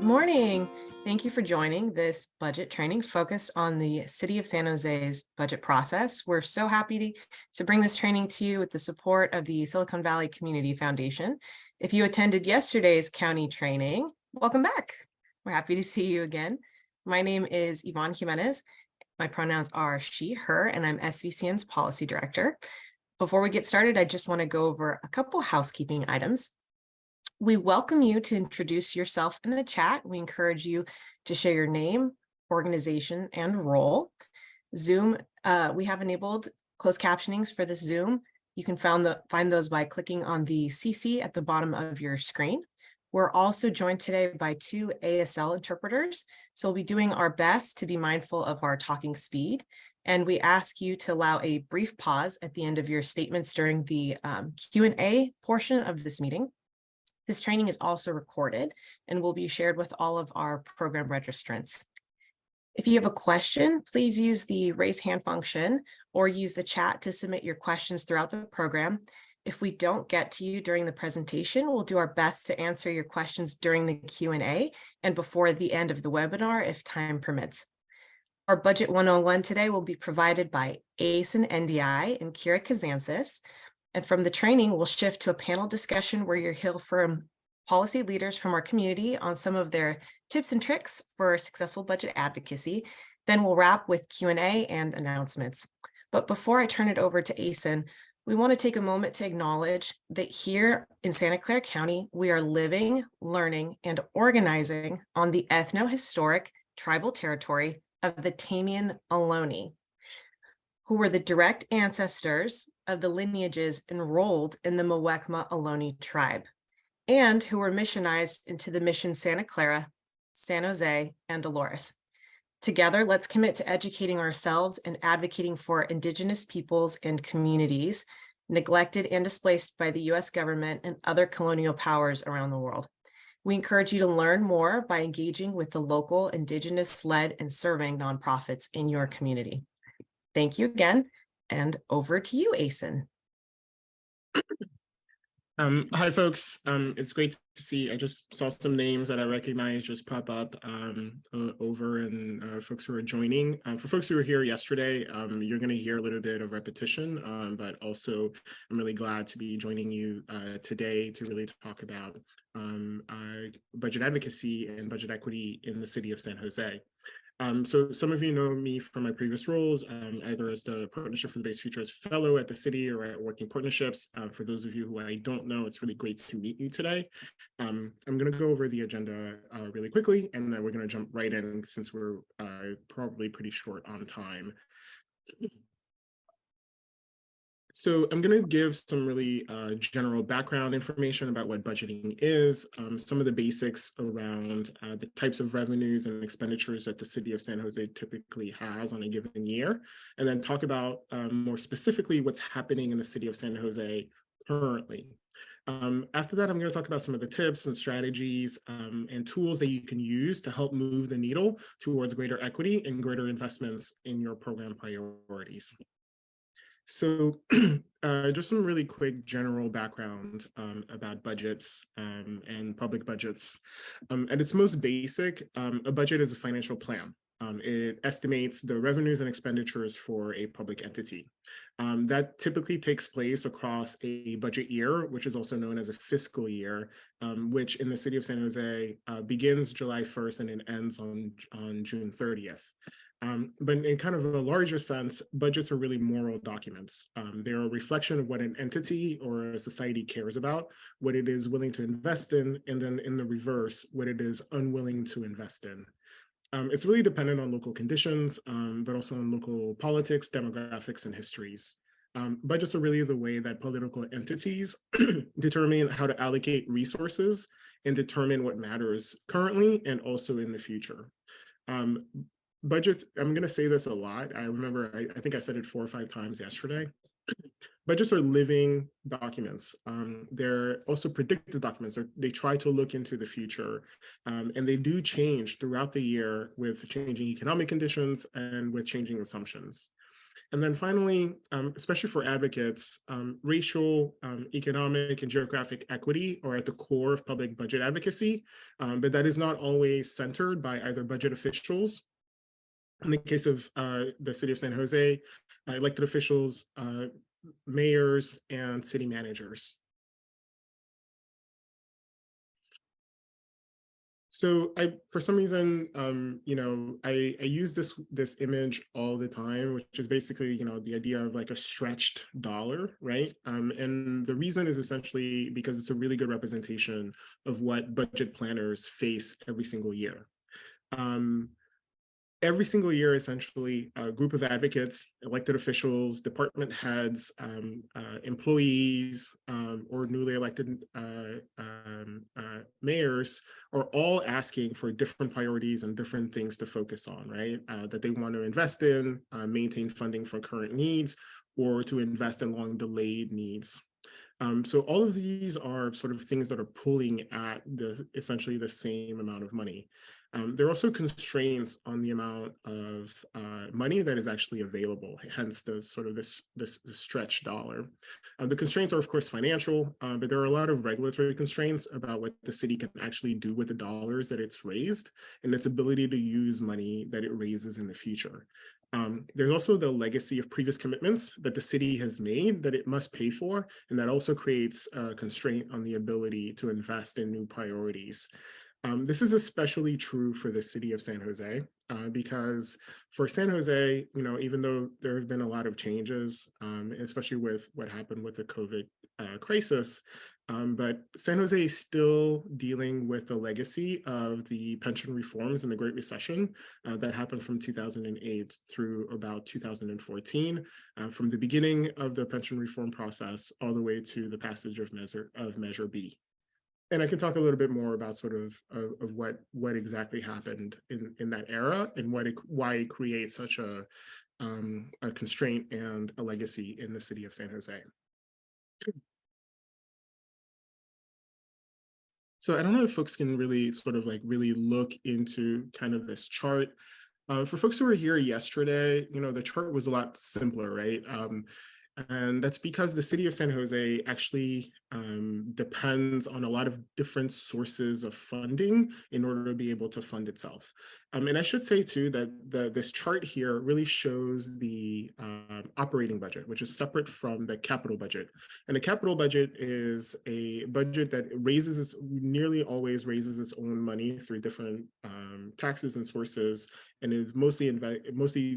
Good morning. Thank you for joining this budget training focused on the City of San Jose's budget process. We're so happy to bring this training to you with the support of the Silicon Valley Community Foundation. If you attended yesterday's county training, welcome back. We're happy to see you again. My name is Yvonne Jimenez. My pronouns are she, her, and I'm SVCN's policy director. Before we get started, I just want to go over a couple housekeeping items. We welcome you to introduce yourself in the chat. We encourage you to share your name, organization, and role. Zoom, we have enabled closed captionings for this Zoom. You can find those by clicking on the CC at the bottom of your screen. We're also joined today by 2 ASL interpreters, so we'll be doing our best to be mindful of our talking speed. And we ask you to allow a brief pause at the end of your statements during the Q&A portion of this meeting. This training is also recorded and will be shared with all of our program registrants. If you have a question, please use the raise hand function or use the chat to submit your questions throughout the program. If we don't get to you during the presentation, we'll do our best to answer your questions during the Q&A and before the end of the webinar if time permits. Our Budget 101 today will be provided by Asn Ndiaye and Kyra Kazantzis. And from the training, we'll shift to a panel discussion where you'll hear from policy leaders from our community on some of their tips and tricks for successful budget advocacy. Then we'll wrap with Q&A and announcements. But before I turn it over to Asn, we want to take a moment to acknowledge that here in Santa Clara County, we are living, learning, and organizing on the ethno-historic tribal territory of the Tamian Ohlone, who were the direct ancestors of the lineages enrolled in the Muwekma Ohlone tribe, and who were missionized into the mission Santa Clara, San Jose, and Dolores. Together, let's commit to educating ourselves and advocating for Indigenous peoples and communities neglected and displaced by the U.S. government and other colonial powers around the world. We encourage you to learn more by engaging with the local Indigenous-led and serving nonprofits in your community. Thank you again, and over to you, Asn. Hi, folks. It's great to see. I just saw some names that I recognize just pop up over, and folks who are joining. For folks who were here yesterday, you're going to hear a little bit of repetition, but also I'm really glad to be joining you today to really talk about budget advocacy and budget equity in the city of San Jose. So some of you know me from my previous roles, either as the Partnership for the Base Futures Fellow at the city or at Working Partnerships. For those of you who I don't know, it's really great to meet you today. I'm going to go over the agenda really quickly, and then we're going to jump right in since we're probably pretty short on time. So I'm going to give some really general background information about what budgeting is, some of the basics around the types of revenues and expenditures that the city of San Jose typically has on a given year, and then talk about more specifically what's happening in the city of San Jose currently. After that, I'm going to talk about some of the tips and strategies and tools that you can use to help move the needle towards greater equity and greater investments in your program priorities. So just some really quick general background about budgets and public budgets. At its most basic, a budget is a financial plan. It estimates the revenues and expenditures for a public entity. That typically takes place across a budget year, which is also known as a fiscal year, which in the city of San Jose begins July 1st and it ends on June 30th. But in kind of a larger sense, budgets are really moral documents. They're a reflection of what an entity or a society cares about, what it is willing to invest in, and then in the reverse, what it is unwilling to invest in. It's really dependent on local conditions, but also on local politics, demographics, and histories. Budgets are really the way that political entities determine how to allocate resources and determine what matters currently and also in the future. Budgets, I'm going to say this a lot. I remember, I think I said it 4 or 5 times yesterday. Budgets are living documents. They're also predictive documents. They try to look into the future, and they do change throughout the year with changing economic conditions and with changing assumptions. And then finally, especially for advocates, racial, economic, and geographic equity are at the core of public budget advocacy, but that is not always centered by either budget officials. In the case of the City of San Jose, elected officials, mayors, and city managers. So for some reason, I use this image all the time, which is basically, the idea of like a stretched dollar, right? And the reason is essentially because it's a really good representation of what budget planners face every single year. Every single year, essentially, a group of advocates, elected officials, department heads, employees, or newly elected mayors are all asking for different priorities and different things to focus on, right? That they want to invest in, maintain funding for current needs, or to invest in long delayed needs. So all of these are sort of things that are pulling at essentially the same amount of money. There are also constraints on the amount of money that is actually available, hence the sort of this stretch dollar. The constraints are, of course, financial, but there are a lot of regulatory constraints about what the city can actually do with the dollars that it's raised and its ability to use money that it raises in the future. There's also the legacy of previous commitments that the city has made that it must pay for, and that also creates a constraint on the ability to invest in new priorities. This is especially true for the city of San Jose, because for San Jose, even though there have been a lot of changes, especially with what happened with the COVID crisis, but San Jose is still dealing with the legacy of the pension reforms and the Great Recession that happened from 2008 through about 2014, from the beginning of the pension reform process all the way to the passage of Measure B. And I can talk a little bit more about sort of what exactly happened in that era and why it creates such a constraint and a legacy in the city of San Jose. So I don't know if folks can really sort of really look into kind of this chart. For folks who were here yesterday, the chart was a lot simpler, right? And that's because the city of San Jose actually depends on a lot of different sources of funding in order to be able to fund itself. And I should say too that this chart here really shows the operating budget, which is separate from the capital budget. And the capital budget is a budget that nearly always raises its own money through different taxes and sources, and is mostly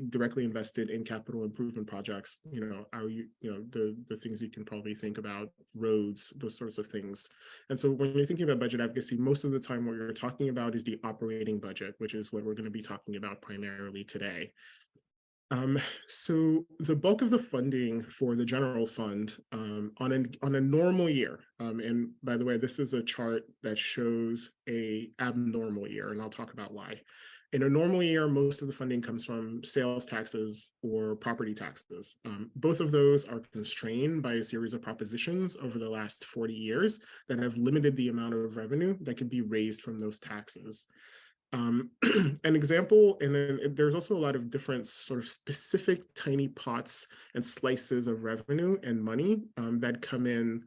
directly invested in capital improvement projects. The things you can probably think about, roads, those sorts of things. And so when you're thinking about budget advocacy, most of the time what you're talking about is the operating budget, which is what we're going to be talking about primarily today. So the bulk of the funding for the general fund on a normal year, and by the way, this is a chart that shows a abnormal year, and I'll talk about why. In a normal year, most of the funding comes from sales taxes or property taxes. Both of those are constrained by a series of propositions over the last 40 years that have limited the amount of revenue that could be raised from those taxes. An example, and then there's also a lot of different sort of specific tiny pots and slices of revenue and money that come in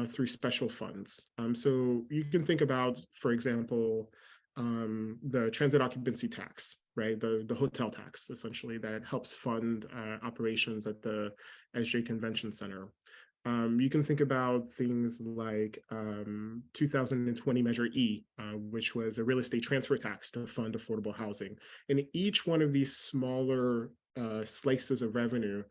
through special funds. So you can think about, for example, the transit occupancy tax, right? The hotel tax, essentially, that helps fund operations at the SJ Convention Center. You can think about things like 2020 Measure E, which was a real estate transfer tax to fund affordable housing. And each one of these smaller slices of revenue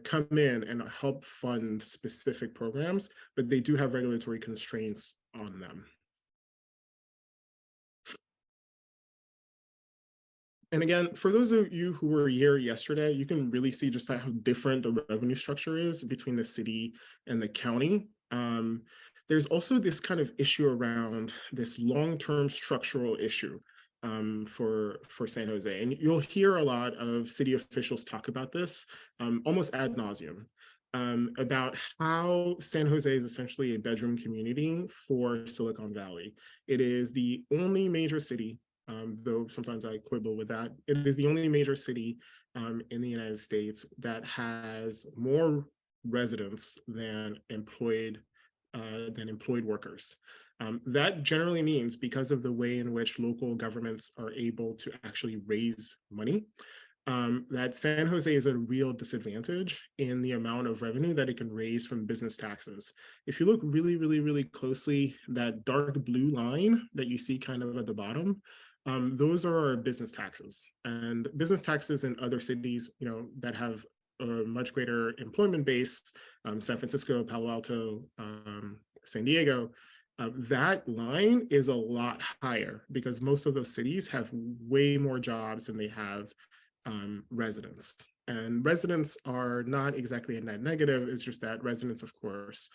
come in and help fund specific programs, but they do have regulatory constraints on them. And again, for those of you who were here yesterday, you can really see just how different the revenue structure is between the city and the county. There's also this kind of issue around this long-term structural issue for San Jose. And you'll hear a lot of city officials talk about this almost ad nauseum. About how San Jose is essentially a bedroom community for Silicon Valley. It is the only major city though sometimes I quibble with that. It is the only major city in the United States that has more residents than employed workers. That generally means, because of the way in which local governments are able to actually raise money, that San Jose is at a real disadvantage in the amount of revenue that it can raise from business taxes. If you look really, really, really closely, that dark blue line that you see kind of at the bottom, those are our business taxes. And business taxes in other cities, that have a much greater employment base, San Francisco, Palo Alto, San Diego, that line is a lot higher because most of those cities have way more jobs than they have residents. And residents are not exactly a net negative. It's just that residents, of course,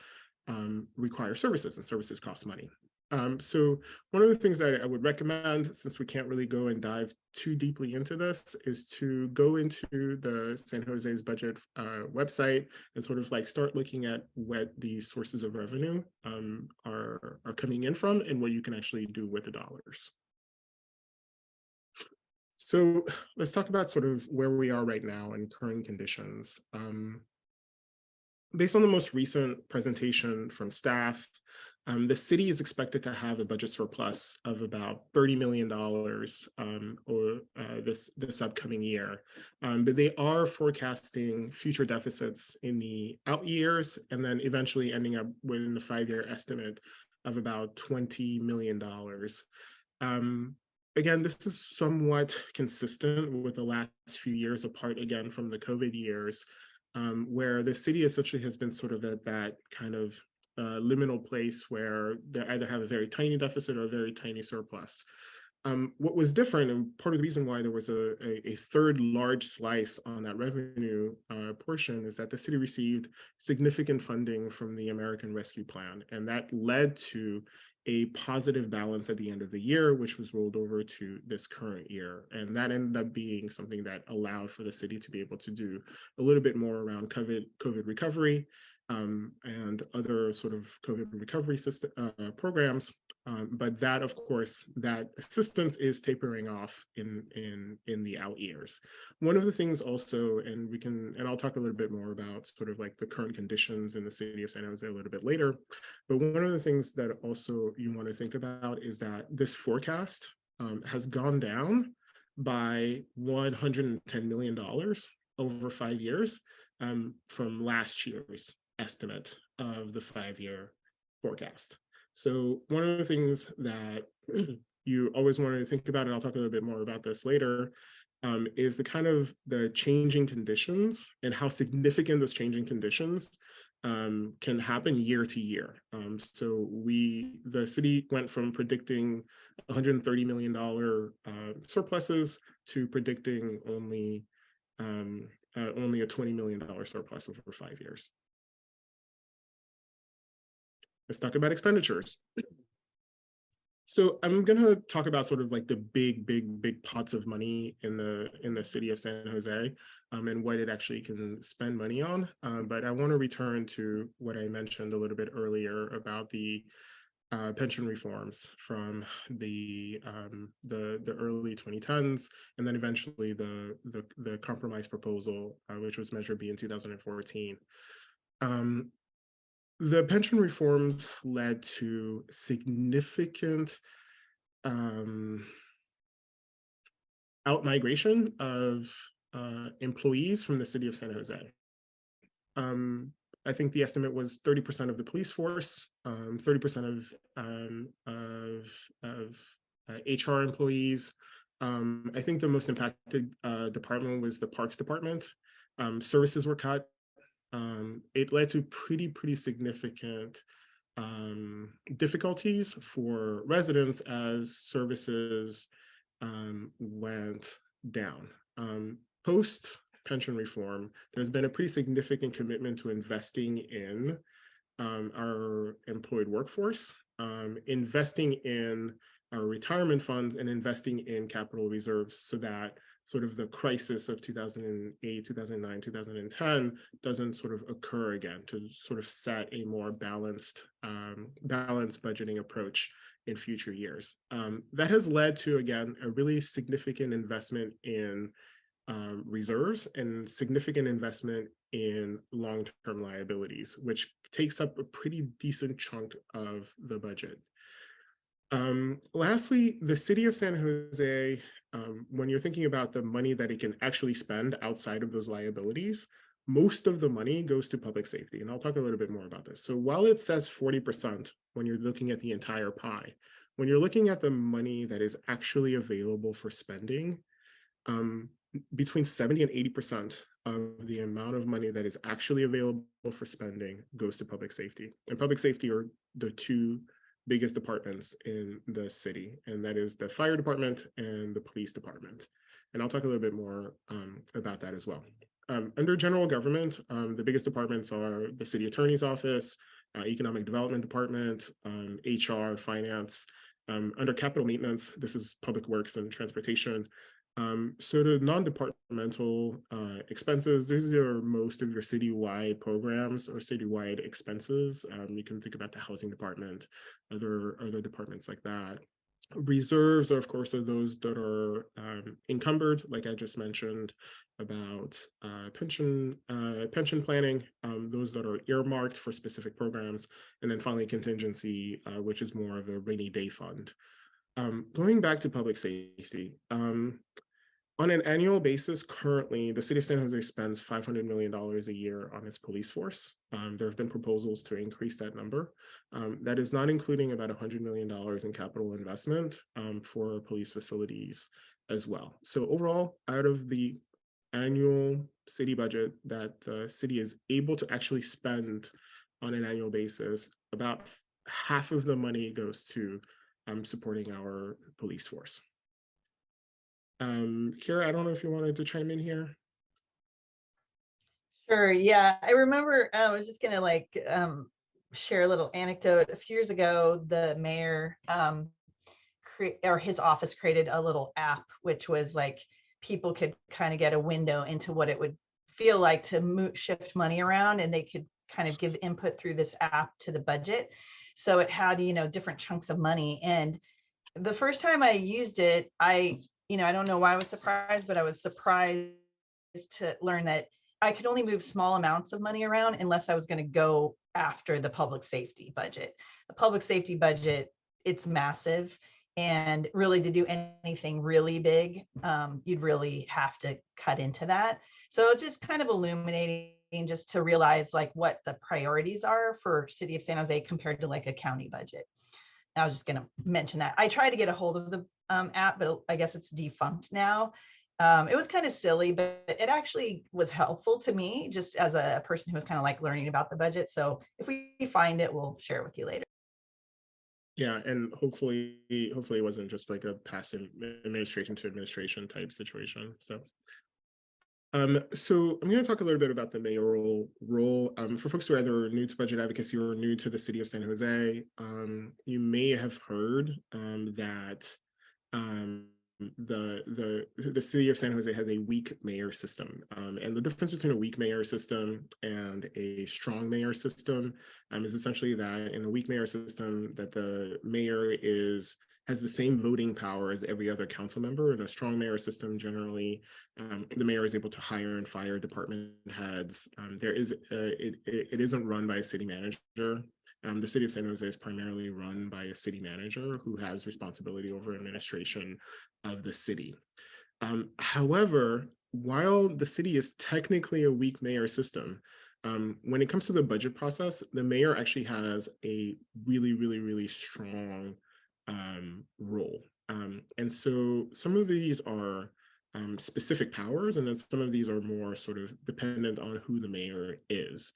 require services, and services cost money. So one of the things that I would recommend, since we can't really go and dive too deeply into this, is to go into the San Jose's budget website and sort of like start looking at what these sources of revenue are coming in from and what you can actually do with the dollars. So let's talk about sort of where we are right now in current conditions. Based on the most recent presentation from staff, the city is expected to have a budget surplus of about $30 million this upcoming year. But they are forecasting future deficits in the out years, and then eventually ending up within the 5-year estimate of about $20 million. Again, this is somewhat consistent with the last few years, apart again from the COVID years, where the city essentially has been sort of at that kind of liminal place where they either have a very tiny deficit or a very tiny surplus. What was different, and part of the reason why there was a third large slice on that revenue portion, is that the city received significant funding from the American Rescue Plan, and that led to a positive balance at the end of the year, which was rolled over to this current year. And that ended up being something that allowed for the city to be able to do a little bit more around COVID recovery and other sort of COVID recovery system, programs. But that, of course, that assistance is tapering off in the out years. One of the things also, and I'll talk a little bit more about sort of like the current conditions in the city of San Jose a little bit later. But one of the things that also you want to think about is that this forecast has gone down by $110 million over 5 years from last year's estimate of the 5-year forecast. So one of the things that you always want to think about, and I'll talk a little bit more about this later, is the kind of the changing conditions and how significant those changing conditions can happen year to year. So the city went from predicting $130 million surpluses to predicting only a $20 million surplus over 5 years. Let's talk about expenditures. So I'm going to talk about sort of like the big pots of money in the city of San Jose and what it actually can spend money on. But I want to return to what I mentioned a little bit earlier about the pension reforms from the early 2010s, and then eventually the compromise proposal, which was Measure B in 2014. The pension reforms led to significant out-migration of employees from the city of San Jose. I think the estimate was 30% of the police force, 30% of HR employees. I think the most impacted department was the Parks Department. Services were cut. It led to pretty significant difficulties for residents as services went down. Post pension reform, there's been a pretty significant commitment to investing in our employed workforce, investing in our retirement funds, and investing in capital reserves so that sort of the crisis of 2008, 2009, 2010 doesn't sort of occur again, to sort of set a more balanced budgeting approach in future years. That has led to, again, a really significant investment in reserves and significant investment in long-term liabilities, which takes up a pretty decent chunk of the budget. Lastly, the city of San Jose, when you're thinking about the money that it can actually spend outside of those liabilities, most of the money goes to public safety. And I'll talk a little bit more about this. So while it says 40% when you're looking at the entire pie, when you're looking at the money that is actually available for spending, between 70 and 80% of the amount of money that is actually available for spending goes to public safety. And public safety are the two biggest departments in the city, and that is the fire department and the police department. And I'll talk a little bit more about that as well. Under general government, the biggest departments are the city attorney's office, economic development department, HR, finance. Under capital maintenance, this is public works and transportation. So the non-departmental expenses, these are most of your citywide programs or citywide expenses. You can think about the housing department, other departments like that. Reserves, of course, are those that are encumbered, like I just mentioned, about pension planning, those that are earmarked for specific programs, and then finally contingency, which is more of a rainy day fund. Going back to public safety, on an annual basis, currently, the city of San Jose spends $500 million a year on its police force. There have been proposals to increase that number. That is not including about $100 million in capital investment for police facilities as well. So overall, out of the annual city budget that the city is able to actually spend on an annual basis, about half of the money goes to supporting our police force. Kyra, I don't know if you wanted to chime in here. Sure. Yeah, I remember. I was just gonna share a little anecdote. A few years ago, the mayor or his office created a little app, which was like people could kind of get a window into what it would feel like to shift money around, and they could kind of give input through this app to the budget. So it had, different chunks of money. And the first time I used it, I don't know why I was surprised, but I was surprised to learn that I could only move small amounts of money around unless I was going to go after the public safety budget. The public safety budget, it's massive. And really, to do anything really big, you'd really have to cut into that. So it's just kind of illuminating just to realize like what the priorities are for City of San Jose compared to like a county budget. I was just going to mention that. I tried to get a hold of the app, but I guess it's defunct now. It was kind of silly, but it actually was helpful to me just as a person who was kind of like learning about the budget. So if we find it, we'll share it with you later. Yeah, and hopefully it wasn't just like a passive administration to administration type situation. So I'm going to talk a little bit about the mayoral role. For folks who are either new to budget advocacy or new to the city of San Jose, you may have heard that the city of San Jose has a weak mayor system. And the difference between a weak mayor system and a strong mayor system is essentially that in a weak mayor system that the mayor has the same voting power as every other council member. In a strong mayor system, generally, the mayor is able to hire and fire department heads. It isn't run by a city manager. The city of San Jose is primarily run by a city manager who has responsibility over administration of the city. However, while the city is technically a weak mayor system, when it comes to the budget process, the mayor actually has a really, really, really strong role. And so some of these are specific powers, and then some of these are more sort of dependent on who the mayor is.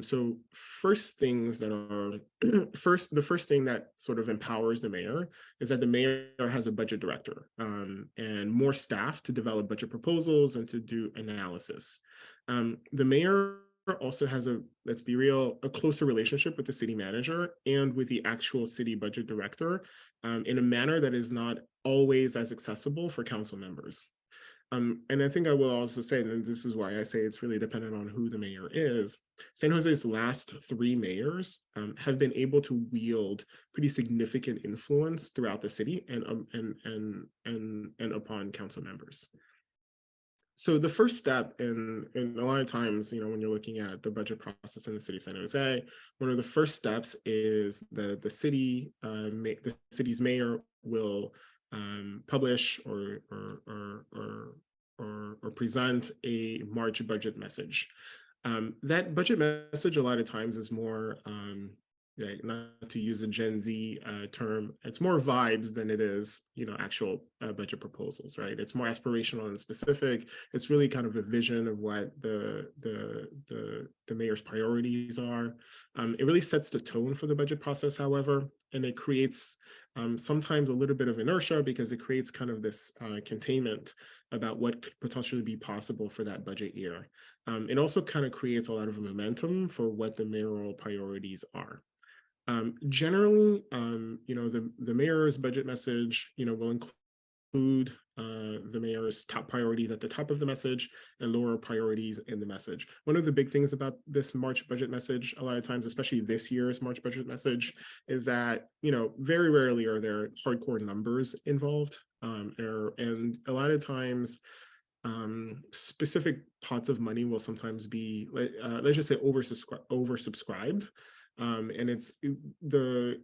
So first things that are, the first thing that sort of empowers the mayor is that the mayor has a budget director and more staff to develop budget proposals and to do analysis. The mayor also has let's be real, a closer relationship with the city manager and with the actual city budget director in a manner that is not always as accessible for council members. And I think I will also say, and this is why I say it's really dependent on who the mayor is. San Jose's last 3 mayors have been able to wield pretty significant influence throughout the city and upon council members. So the first step in a lot of times, when you're looking at the budget process in the city of San Jose, one of the first steps is the city's mayor will publish or present a March budget message. That budget message a lot of times is more, not to use a Gen Z term, it's more vibes than it is, actual budget proposals, right? It's more aspirational and specific. It's really kind of a vision of what the mayor's priorities are. It really sets the tone for the budget process, however, and it creates sometimes a little bit of inertia because it creates kind of this containment about what could potentially be possible for that budget year. It also kind of creates a lot of momentum for what the mayoral priorities are. Generally, the mayor's budget message, will include the mayor's top priorities at the top of the message and lower priorities in the message. One of the big things about this March budget message, a lot of times, especially this year's March budget message, is that, very rarely are there hardcore numbers involved. And a lot of times, specific pots of money will sometimes be, let's just say, oversubscribed. And it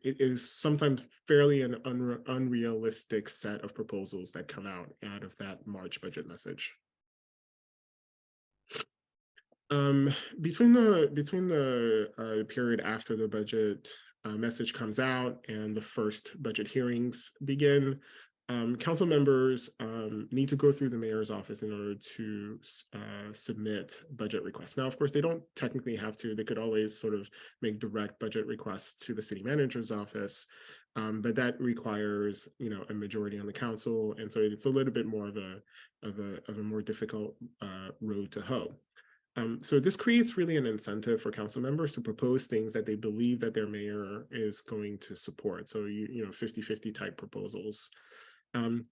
is sometimes fairly an unrealistic set of proposals that come out of that March budget message. Between the period after the budget message comes out and the first budget hearings begin, council members need to go through the mayor's office in order to submit budget requests. Now, of course, they don't technically have to. They could always sort of make direct budget requests to the city manager's office, but that requires, a majority on the council, and so it's a little bit more of a more difficult road to hoe. So this creates really an incentive for council members to propose things that they believe that their mayor is going to support. So 50-50 type proposals. And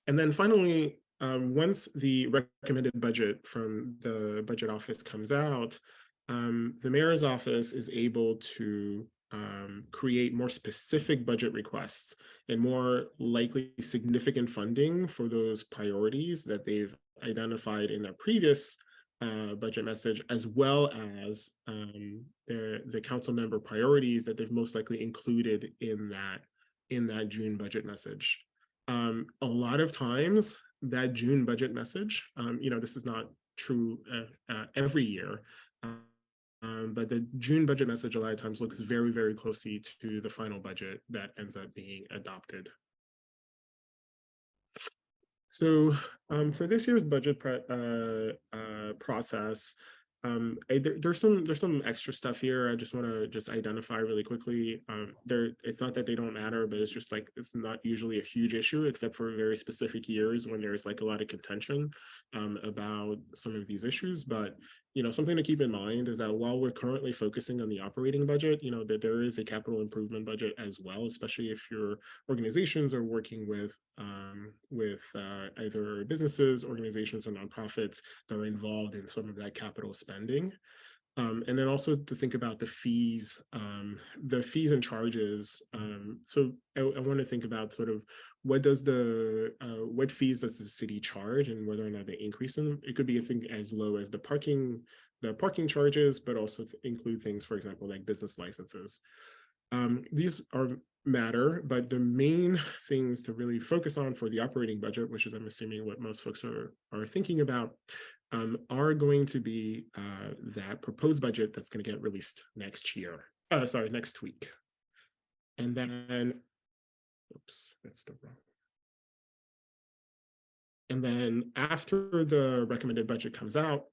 then finally, once the recommended budget from the budget office comes out, the mayor's office is able to create more specific budget requests and more likely significant funding for those priorities that they've identified in their previous budget message, as well as the council member priorities that they've most likely included in that June budget message. A lot of times that June budget message, this is not true every year, but the June budget message a lot of times looks very, very closely to the final budget that ends up being adopted. So for this year's budget process, there's some extra stuff here I just want to identify really quickly. It's not that they don't matter, but it's just like it's not usually a huge issue except for very specific years when there's like a lot of contention about some of these issues. But something to keep in mind is that while we're currently focusing on the operating budget, that there is a capital improvement budget as well, especially if your organizations are working with either businesses, organizations, or nonprofits that are involved in some of that capital spending. And then also to think about the fees and charges. So I want to think about sort of what fees does the city charge and whether or not they increase them. It could be a thing as low as the parking charges, but also include things, for example, like business licenses. These matter, but the main things to really focus on for the operating budget, which is I'm assuming what most folks are thinking about, are going to be that proposed budget that's going to get released next week. And then, oops, that's the wrong. And then after the recommended budget comes out,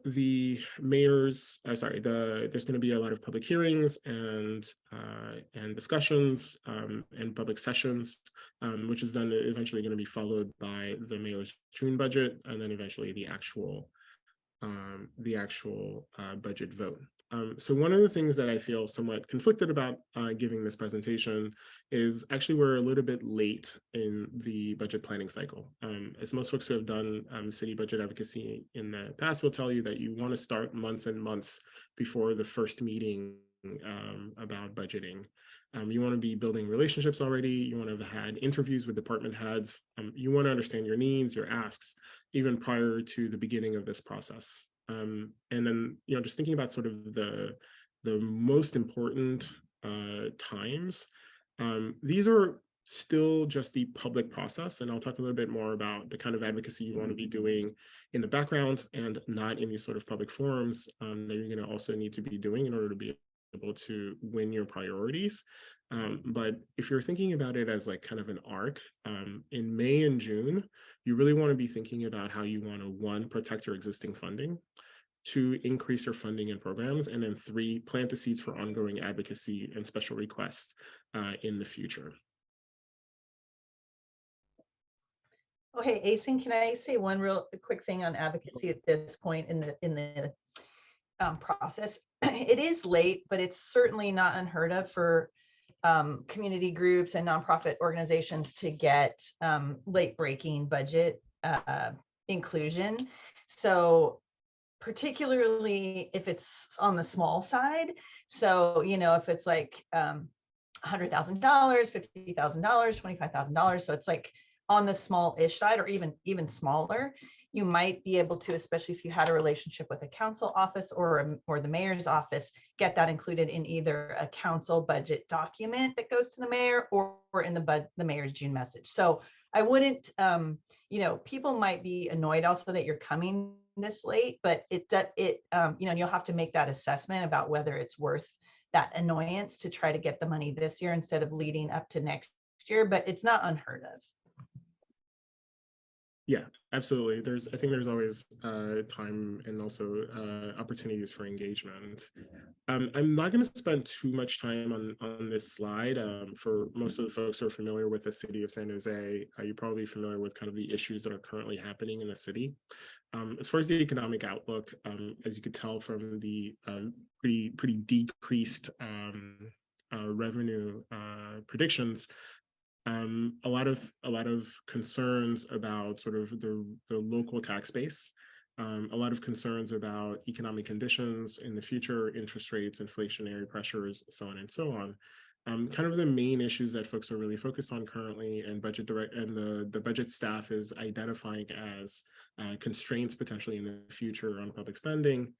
the mayor's, there's going to be a lot of public hearings and discussions and public sessions, which is then eventually going to be followed by the mayor's June budget and then eventually the actual budget vote. So one of the things that I feel somewhat conflicted about giving this presentation is actually we're a little bit late in the budget planning cycle. As most folks who have done city budget advocacy in the past will tell you that you want to start months and months before the first meeting about budgeting. You want to be building relationships already. You want to have had interviews with department heads. You want to understand your needs, your asks, even prior to the beginning of this process. And then, just thinking about sort of the most important times, these are still just the public process. And I'll talk a little bit more about the kind of advocacy you want to be doing in the background and not in these sort of public forums that you're going to also need to be doing in order to be able to win your priorities. But if you're thinking about it as like kind of an arc, in May and June, you really want to be thinking about how you want to, one, protect your existing funding, two, increase your funding and programs, and then three, plant the seeds for ongoing advocacy and special requests in the future. Oh, hey, Asn, can I say one real quick thing on advocacy at this point in the process? It is late, but it's certainly not unheard of for community groups and nonprofit organizations to get late-breaking budget inclusion. So particularly if it's on the small side. So, if it's like $100,000, $50,000, $25,000. So it's like on the small-ish side, or even smaller, you might be able to, especially if you had a relationship with a council office or the mayor's office, get that included in either a council budget document that goes to the mayor or in the mayor's June message. So I wouldn't, people might be annoyed also that you're coming this late, but you'll have to make that assessment about whether it's worth that annoyance to try to get the money this year instead of leading up to next year, but it's not unheard of. Yeah, absolutely. I think there's always time and also opportunities for engagement. I'm not going to spend too much time on this slide. For most of the folks who are familiar with the city of San Jose, you're probably familiar with kind of the issues that are currently happening in the city. As far as the economic outlook, as you could tell from the pretty decreased revenue predictions, a lot of concerns about sort of the local tax base, a lot of concerns about economic conditions in the future, interest rates, inflationary pressures, so on and so on. Kind of the main issues that folks are really focused on currently, and the budget staff is identifying as constraints potentially in the future on public spending,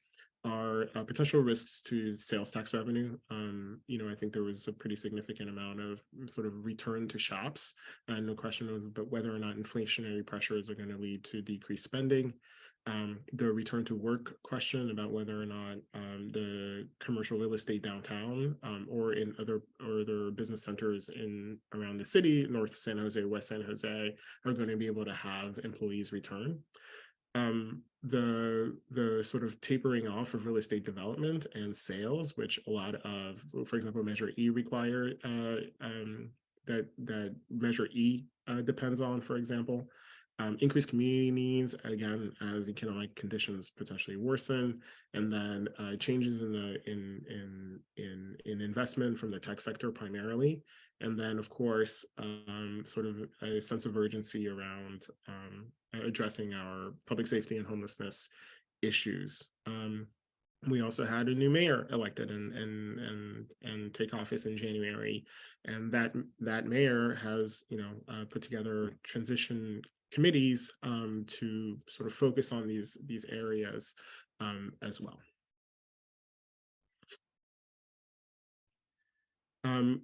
are potential risks to sales tax revenue. I think there was a pretty significant amount of sort of return to shops, and no question about whether or not inflationary pressures are going to lead to decreased spending. The return to work question about whether or not the commercial real estate downtown or in other business centers around the city, North San Jose, West San Jose, are going to be able to have employees return. The sort of tapering off of real estate development and sales, which a lot of, for example, Measure E require that Measure E depends on, for example. Increased community needs, again, as economic conditions potentially worsen, and then changes in investment from the tech sector primarily, and then of course sort of a sense of urgency around addressing our public safety and homelessness issues. We also had a new mayor elected and take office in January, and that mayor has put together transition committees to sort of focus on these areas as well.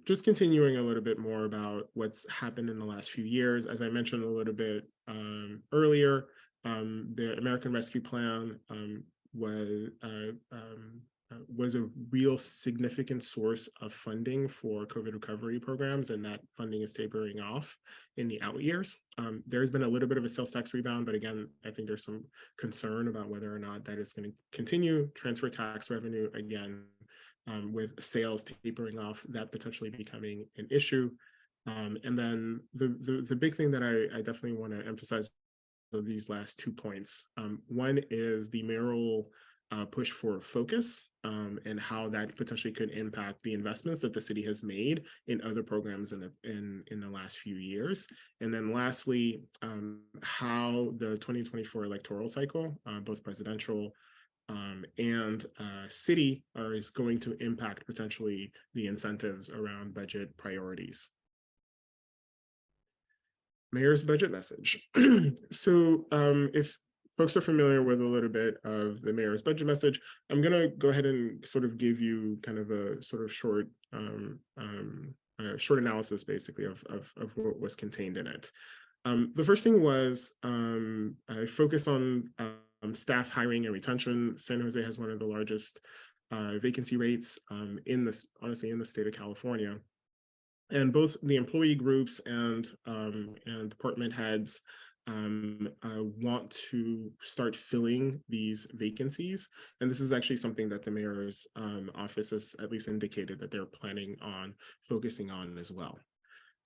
Just continuing a little bit more about what's happened in the last few years, as I mentioned a little bit earlier, the American Rescue Plan was a real significant source of funding for COVID recovery programs, and that funding is tapering off in the out years. There's been a little bit of a sales tax rebound, but again, I think there's some concern about whether or not that is going to continue. Transfer tax revenue, again, with sales tapering off, that potentially becoming an issue. And then the big thing that I definitely want to emphasize of these last 2 points. One is the mayoral push for focus and how that potentially could impact the investments that the city has made in other programs in the last few years. And then lastly, how the 2024 electoral cycle, both presidential and city, is going to impact potentially the incentives around budget priorities. Mayor's budget message. So if folks are familiar with a little bit of the mayor's budget message, I'm going to go ahead and sort of give you kind of a sort of short analysis, basically, of what was contained in it. The first thing was I focused on staff hiring and retention. San Jose has one of the largest vacancy rates honestly in the state of California. And both the employee groups and department heads want to start filling these vacancies. And this is actually something that the mayor's office has at least indicated that they're planning on focusing on as well.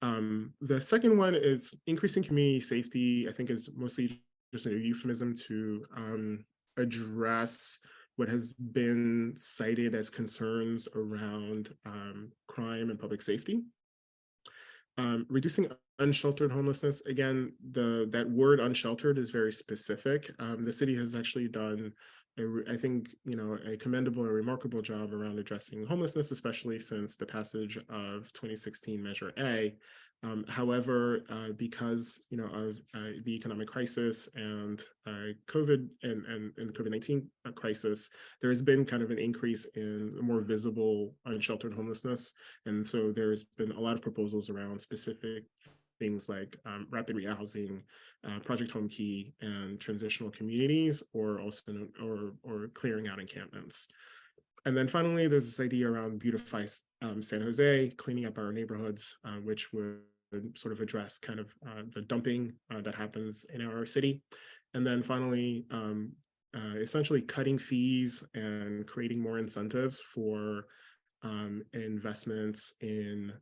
The second one is increasing community safety. I think is mostly just a euphemism to address what has been cited as concerns around crime and public safety. Reducing unsheltered homelessness. Again, that word unsheltered is very specific. The city has actually done, I think, a commendable and remarkable job around addressing homelessness, especially since the passage of 2016 Measure A. However, because of the economic crisis and COVID and the COVID-19 crisis, there has been kind of an increase in more visible unsheltered homelessness. And so there's been a lot of proposals around specific things like rapid rehousing, Project Home Key, and transitional communities, or clearing out encampments. And then finally, there's this idea around beautify San Jose, cleaning up our neighborhoods, which would sort of address kind of the dumping that happens in our city. And then finally, essentially cutting fees and creating more incentives for investments in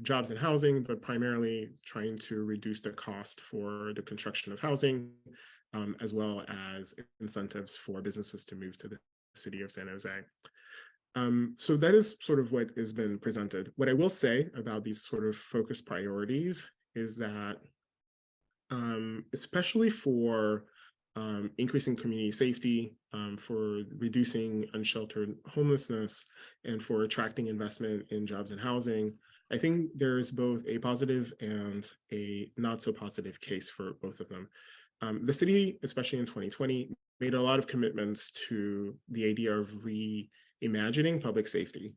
jobs and housing, but primarily trying to reduce the cost for the construction of housing, as well as incentives for businesses to move to the city of San Jose. So that is sort of what has been presented. What I will say about these sort of focus priorities is that, especially for increasing community safety, for reducing unsheltered homelessness, and for attracting investment in jobs and housing, I think there is both a positive and a not so positive case for both of them. The city, especially in 2020, made a lot of commitments to the idea of reimagining public safety.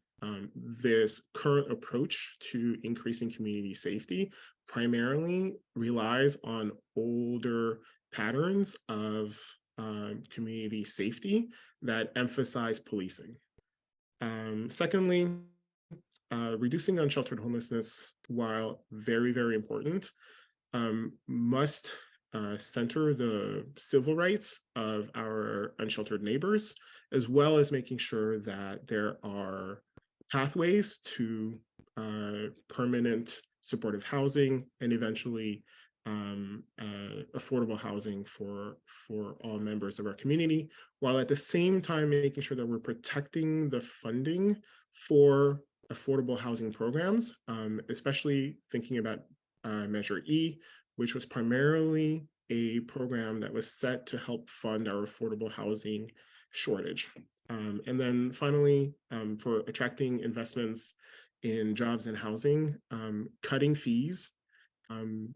This current approach to increasing community safety primarily relies on older patterns of community safety that emphasize policing. Secondly, reducing unsheltered homelessness, while very, very important, must center the civil rights of our unsheltered neighbors, as well as making sure that there are pathways to permanent supportive housing and eventually affordable housing for all members of our community, while at the same time making sure that we're protecting the funding for affordable housing programs, especially thinking about Measure E, which was primarily a program that was set to help fund our affordable housing shortage. And then finally, for attracting investments in jobs and housing, cutting fees and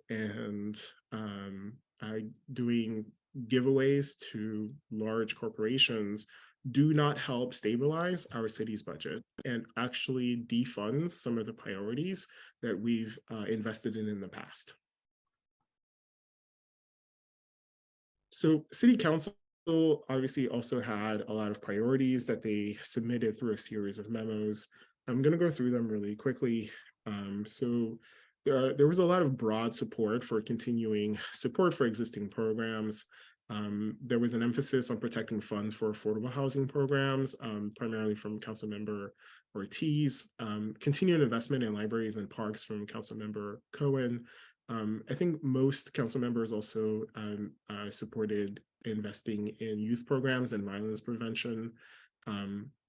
doing giveaways to large corporations do not help stabilize our city's budget and actually defunds some of the priorities that we've invested in the past. So City Council obviously also had a lot of priorities that they submitted through a series of memos. I'm going to go through them really quickly. So there was a lot of broad support for continuing support for existing programs. There was an emphasis on protecting funds for affordable housing programs, primarily from Councilmember Ortiz, continued investment in libraries and parks from Councilmember Cohen. I think most council members also supported investing in youth programs and violence prevention.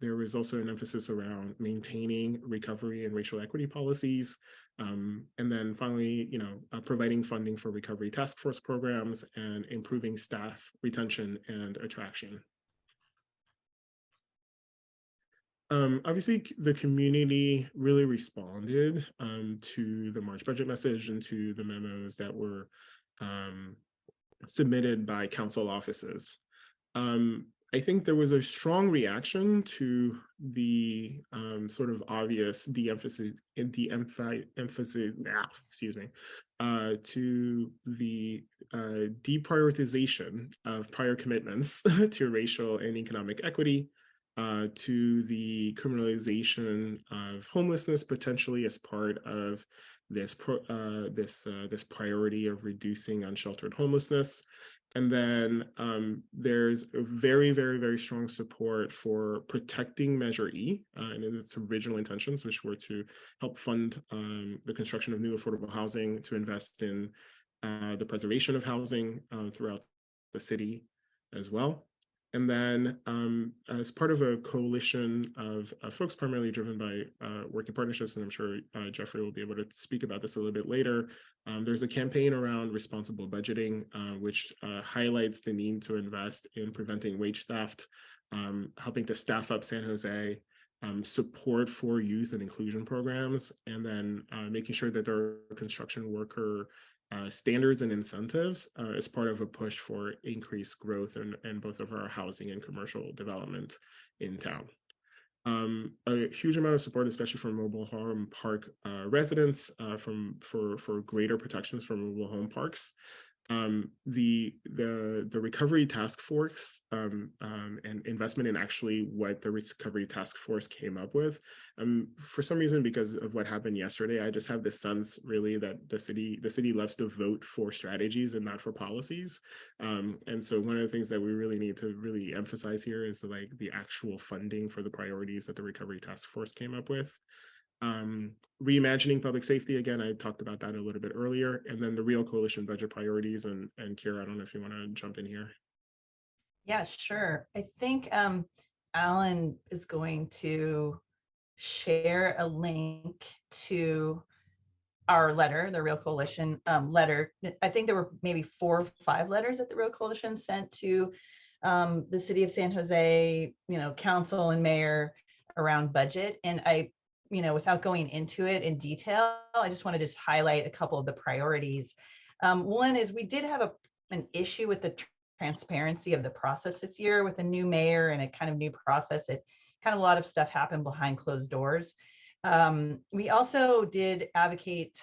There was also an emphasis around maintaining recovery and racial equity policies. And then finally, providing funding for recovery task force programs and improving staff retention and attraction. Obviously, the community really responded to the March budget message and to the memos that were submitted by council offices. I think there was a strong reaction to the sort of obvious to the deprioritization of prior commitments to racial and economic equity, to the criminalization of homelessness potentially as part of this priority of reducing unsheltered homelessness. And then there's a very, very, very strong support for protecting Measure E and in its original intentions, which were to help fund the construction of new affordable housing, to invest in the preservation of housing throughout the city as well. And then as part of a coalition of folks primarily driven by working partnerships, and I'm sure Jeffrey will be able to speak about this a little bit later, there's a campaign around responsible budgeting, which highlights the need to invest in preventing wage theft, helping to staff up San Jose, support for youth and inclusion programs, and then making sure that there are construction worker standards and incentives as part of a push for increased growth in both of our housing and commercial development in town. A huge amount of support, especially from mobile home park residents, for greater protections for mobile home parks. The recovery task force and investment in actually what the recovery task force came up with. For some reason, because of what happened yesterday, I just have this sense really that the city loves to vote for strategies and not for policies. And so one of the things that we really need to really emphasize here is the actual funding for the priorities that the recovery task force came up with. Reimagining public safety, again, I talked about that a little bit earlier, and then the real coalition budget priorities. And Kyra, I don't know if you want to jump in here. Yeah, sure. I think Alan is going to share a link to our letter, the Real Coalition letter. I think there were maybe 4 or 5 letters that the Real Coalition sent to the City of San Jose, council and mayor around budget. And without going into it in detail, I just want to just highlight a couple of the priorities. One is we did have an issue with the transparency of the process this year with a new mayor and a kind of new process. It kind of a lot of stuff happened behind closed doors. We also did advocate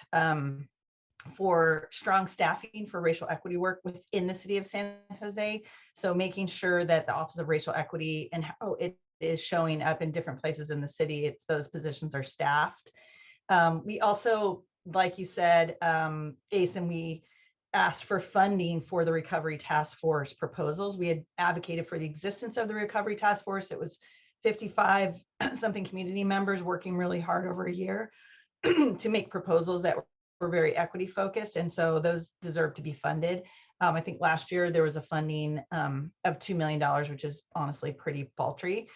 for strong staffing for racial equity work within the City of San Jose. So making sure that the Office of Racial Equity and how it is showing up in different places in the city, those positions are staffed. We also, like you said, Asn, we asked for funding for the Recovery Task Force proposals. We had advocated for the existence of the Recovery Task Force. It was 55 something community members working really hard over a year to make proposals that were very equity focused. And so those deserve to be funded. I think last year there was a funding of $2 million, which is honestly pretty paltry.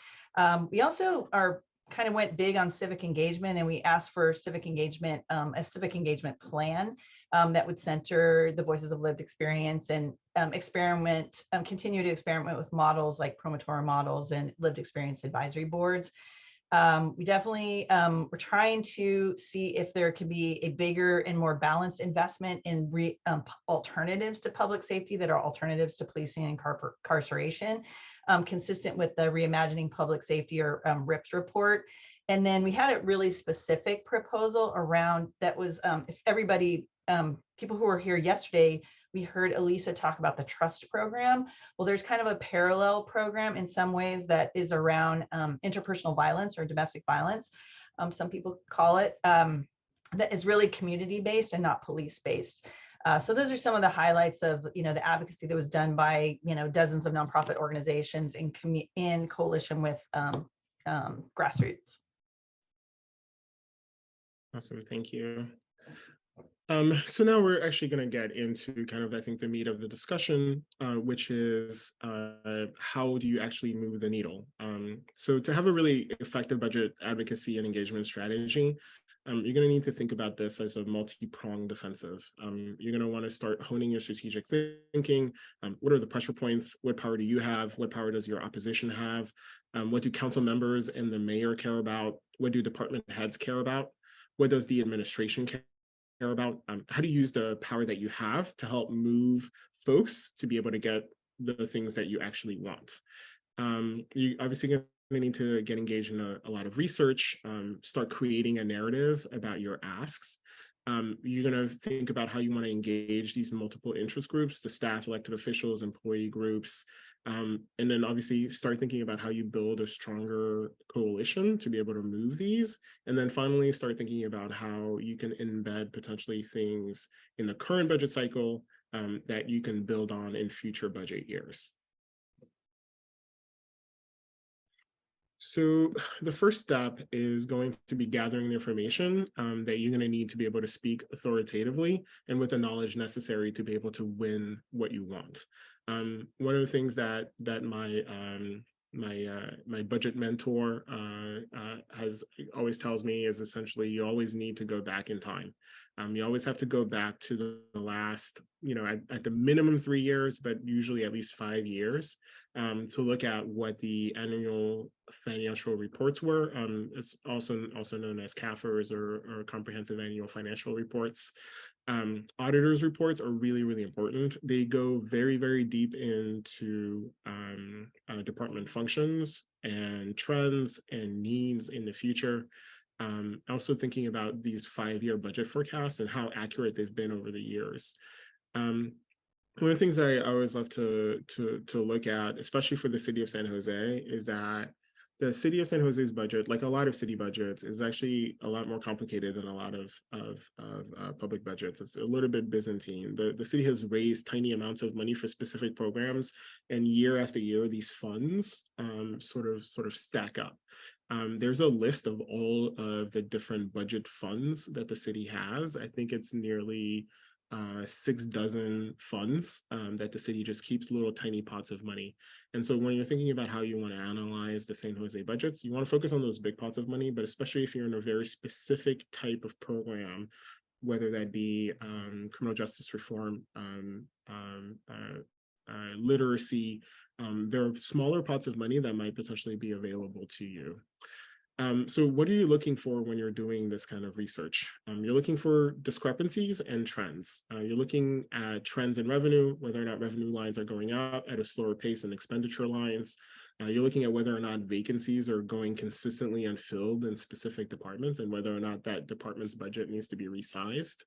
We also kind of went big on civic engagement, and we asked for civic engagement, a civic engagement plan that would center the voices of lived experience and continue to experiment with models like promotorial models and lived experience advisory boards. We definitely we're trying to see if there could be a bigger and more balanced investment in alternatives to public safety that are alternatives to policing and incarceration, consistent with the Reimagining Public Safety or RIPS report. And then we had a really specific proposal around that was, if everybody, people who were here yesterday, we heard Elisa talk about the trust program. Well, there's kind of a parallel program in some ways that is around interpersonal violence or domestic violence. Some people call it, that is really community-based and not police-based. So those are some of the highlights of the advocacy that was done by dozens of nonprofit organizations in coalition with grassroots. Awesome, thank you. So now we're actually going to get into kind of, I think, the meat of the discussion, which is how do you actually move the needle? So to have a really effective budget advocacy and engagement strategy, you're going to need to think about this as a multi-pronged offensive. You're going to want to start honing your strategic thinking. What are the pressure points? What power do you have? What power does your opposition have? What do council members and the mayor care about? What do department heads care about? What does the administration care about? How to use the power that you have to help move folks to be able to get the things that you actually want. You obviously going to need to get engaged in a lot of research, start creating a narrative about your asks. You're going to think about how you want to engage these multiple interest groups, the staff, elected officials, employee groups, and then obviously start thinking about how you build a stronger coalition to be able to move these. And then finally start thinking about how you can embed potentially things in the current budget cycle that you can build on in future budget years. So the first step is going to be gathering the information that you're going to need to be able to speak authoritatively and with the knowledge necessary to be able to win what you want. One of the things that my budget mentor has always tells me is essentially you always need to go back in time. You always have to go back to the last, at the minimum 3 years, but usually at least 5 years to look at what the annual financial reports were. It's also known as CAFRs or comprehensive annual financial reports. Auditors reports are really, really important. They go very, very deep into department functions and trends and needs in the future. Also thinking about these 5-year budget forecasts and how accurate they've been over the years. One of the things I always love to look at, especially for the city of San Jose, is that the city of San Jose's budget, like a lot of city budgets, is actually a lot more complicated than a lot of public budgets. It's a little bit Byzantine. The city has raised tiny amounts of money for specific programs, and year after year, these funds sort of stack up. There's a list of all of the different budget funds that the city has. I think it's nearly 6 dozen funds that the city just keeps, little tiny pots of money. And so when you're thinking about how you want to analyze the San Jose budgets, you want to focus on those big pots of money, but especially if you're in a very specific type of program, whether that be criminal justice reform, literacy, there are smaller pots of money that might potentially be available to you. So what are you looking for when you're doing this kind of research? You're looking for discrepancies and trends. You're looking at trends in revenue, whether or not revenue lines are going up at a slower pace than expenditure lines. You're looking at whether or not vacancies are going consistently unfilled in specific departments and whether or not that department's budget needs to be resized.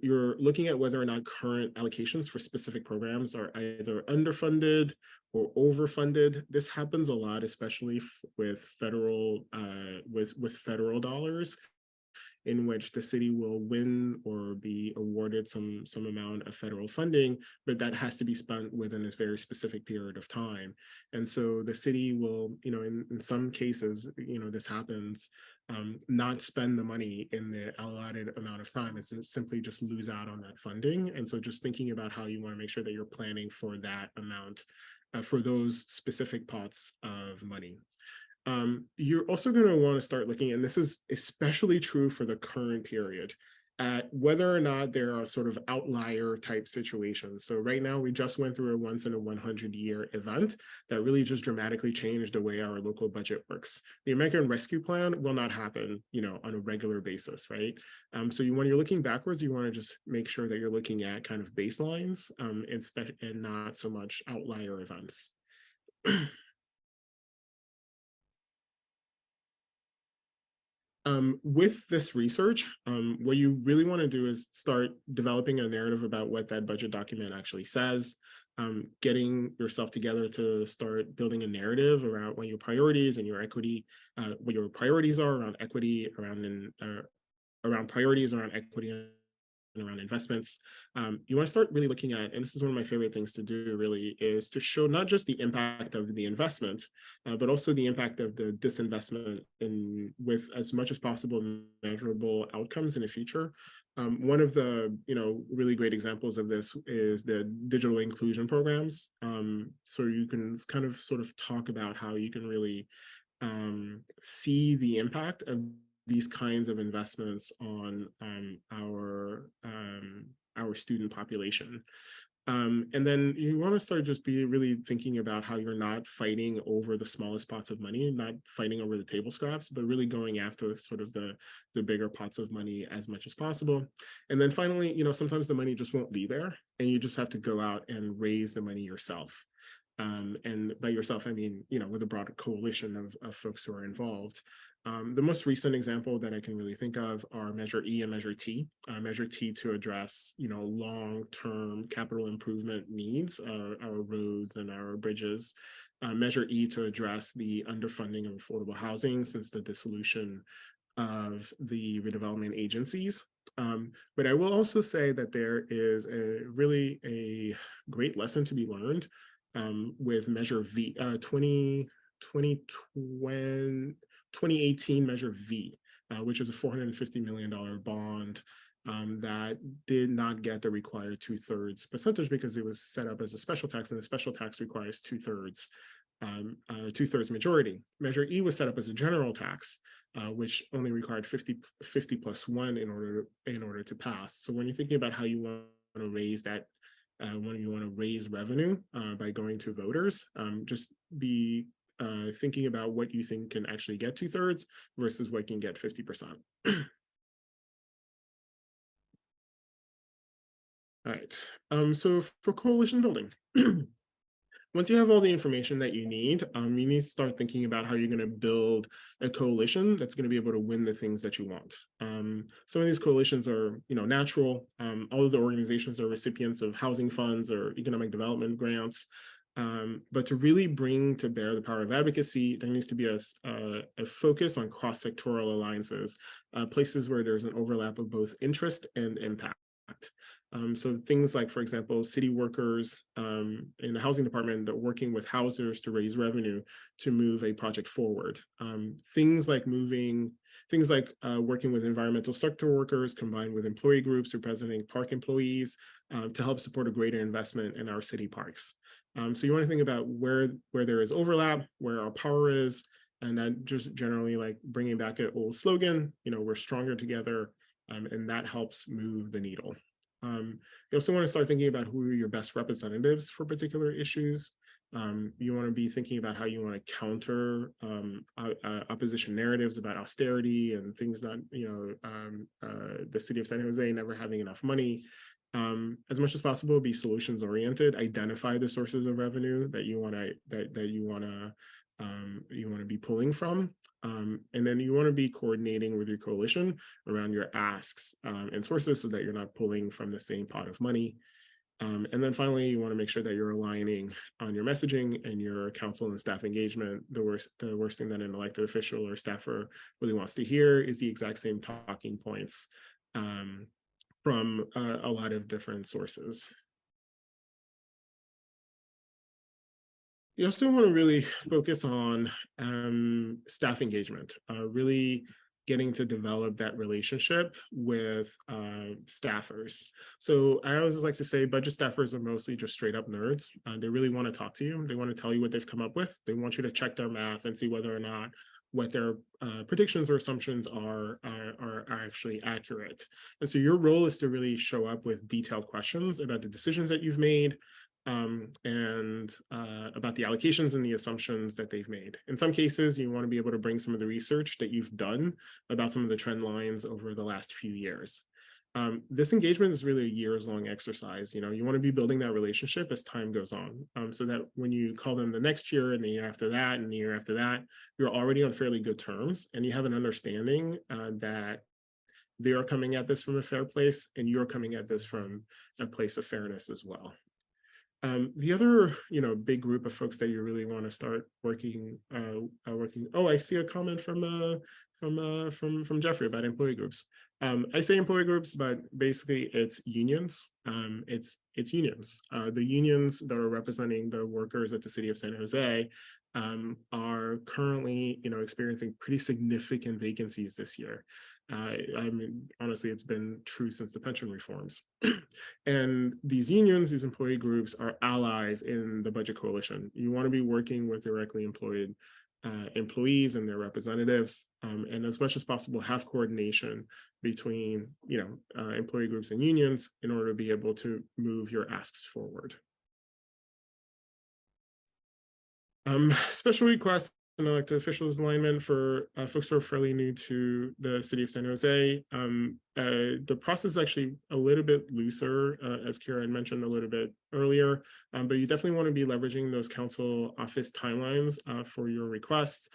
You're looking at whether or not current allocations for specific programs are either underfunded or overfunded. This happens a lot, especially with federal federal dollars, in which the city will win or be awarded some amount of federal funding, but that has to be spent within a very specific period of time. And so the city will, in some cases, this happens, not spend the money in the allotted amount of time. It's simply just lose out on that funding. And so just thinking about how you want to make sure that you're planning for that amount, for those specific pots of money. You're also going to want to start looking, and this is especially true for the current period, at whether or not there are sort of outlier type situations. So right now, we just went through a once in a 100-year event that really just dramatically changed the way our local budget works. The American Rescue Plan will not happen, on a regular basis, right? So when you're looking backwards, you want to just make sure that you're looking at kind of baselines and not so much outlier events. With this research, what you really want to do is start developing a narrative about what that budget document actually says, getting yourself together to start building a narrative around what your priorities and your equity, what your priorities are around equity, around priorities around equity and around investments, you want to start really looking at, and this is one of my favorite things to do really, is to show not just the impact of the investment, but also the impact of the disinvestment with as much as possible measurable outcomes in the future. One of the really great examples of this is the digital inclusion programs. So you can kind of sort of talk about how you can really see the impact of these kinds of investments on our student population. And then you want to start just really thinking about how you're not fighting over the smallest pots of money, not fighting over the table scraps, but really going after sort of the bigger pots of money as much as possible. And then finally, sometimes the money just won't be there, and you just have to go out and raise the money yourself. And by yourself, I mean, with a broader coalition of folks who are involved. The most recent example that I can really think of are Measure E and Measure T. Measure T to address, long-term capital improvement needs, our roads and our bridges. Measure E to address the underfunding of affordable housing since the dissolution of the redevelopment agencies. But I will also say that there is a great lesson to be learned with Measure V, 2018 Measure V, which is a $450 million bond that did not get the required 2/3 percentage because it was set up as a special tax, and the special tax requires 2/3 majority. Measure E was set up as a general tax, which only required 50 plus 1 in order to pass. So when you're thinking about how you want to raise that, when you want to raise revenue by going to voters, just be thinking about what you think can actually get 2/3 versus what can get 50%. All right, so for coalition building, once you have all the information that you need to start thinking about how you're going to build a coalition that's going to be able to win the things that you want. Some of these coalitions are, natural. All of the organizations are recipients of housing funds or economic development grants. But to really bring to bear the power of advocacy, there needs to be a focus on cross-sectoral alliances, places where there's an overlap of both interest and impact. So things like, for example, city workers in the housing department that are working with housers to raise revenue to move a project forward. Things like working with environmental sector workers combined with employee groups representing park employees to help support a greater investment in our city parks. So you want to think about where there is overlap, where our power is, and then just generally like bringing back an old slogan, we're stronger together, and that helps move the needle. You also want to start thinking about who are your best representatives for particular issues. You want to be thinking about how you want to counter opposition narratives about austerity and things that, the city of San Jose never having enough money. As much as possible, be solutions oriented. Identify the sources of revenue that you want to be pulling from, and then you want to be coordinating with your coalition around your asks and sources so that you're not pulling from the same pot of money. And then finally, you want to make sure that you're aligning on your messaging and your council and staff engagement. The worst thing that an elected official or staffer really wants to hear is the exact same talking points from a lot of different sources. You also want to really focus on staff engagement, really getting to develop that relationship with staffers. So I always like to say budget staffers are mostly just straight up nerds. They really want to talk to you. They want to tell you what they've come up with. They want you to check their math and see whether or not what their predictions or assumptions are actually accurate. And so your role is to really show up with detailed questions about the decisions that you've made, and about the allocations and the assumptions that they've made. In some cases, you want to be able to bring some of the research that you've done about some of the trend lines over the last few years. This engagement is really a years-long exercise. You want to be building that relationship as time goes on, so that when you call them the next year and the year after that and the year after that, you're already on fairly good terms and you have an understanding that they are coming at this from a fair place and you're coming at this from a place of fairness as well. The other, big group of folks that you really want to start working. Oh, I see a comment from from Jeffrey about employee groups. I say employee groups, but basically it's unions. It's unions. The unions that are representing the workers at the City of San Jose are currently, experiencing pretty significant vacancies this year. I mean, honestly, it's been true since the pension reforms. And these unions, these employee groups, are allies in the budget coalition. You want to be working with directly employed employees and their representatives, and as much as possible have coordination between employee groups and unions in order to be able to move your asks forward. Special requests and elected officials alignment for folks who are fairly new to the City of San Jose. The process is actually a little bit looser, as Kyra had mentioned a little bit earlier, but you definitely want to be leveraging those council office timelines for your requests,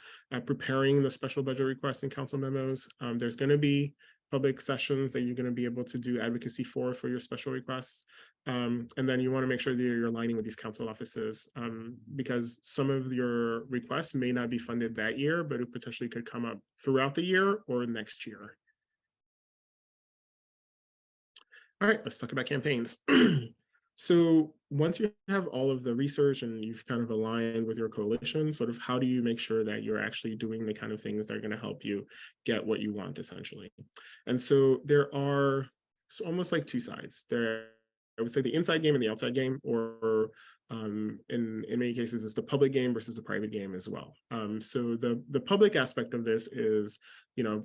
preparing the special budget requests and council memos. There's going to be public sessions that you're going to be able to do advocacy for your special requests. And then you want to make sure that you're aligning with these council offices, because some of your requests may not be funded that year, but it potentially could come up throughout the year or next year. All right, let's talk about campaigns. So once you have all of the research and you've kind of aligned with your coalition, sort of how do you make sure that you're actually doing the kind of things that are going to help you get what you want, essentially? And so there are almost like two sides. There, I would say, the inside game and the outside game, or in many cases, it's the public game versus the private game as well. So the public aspect of this is,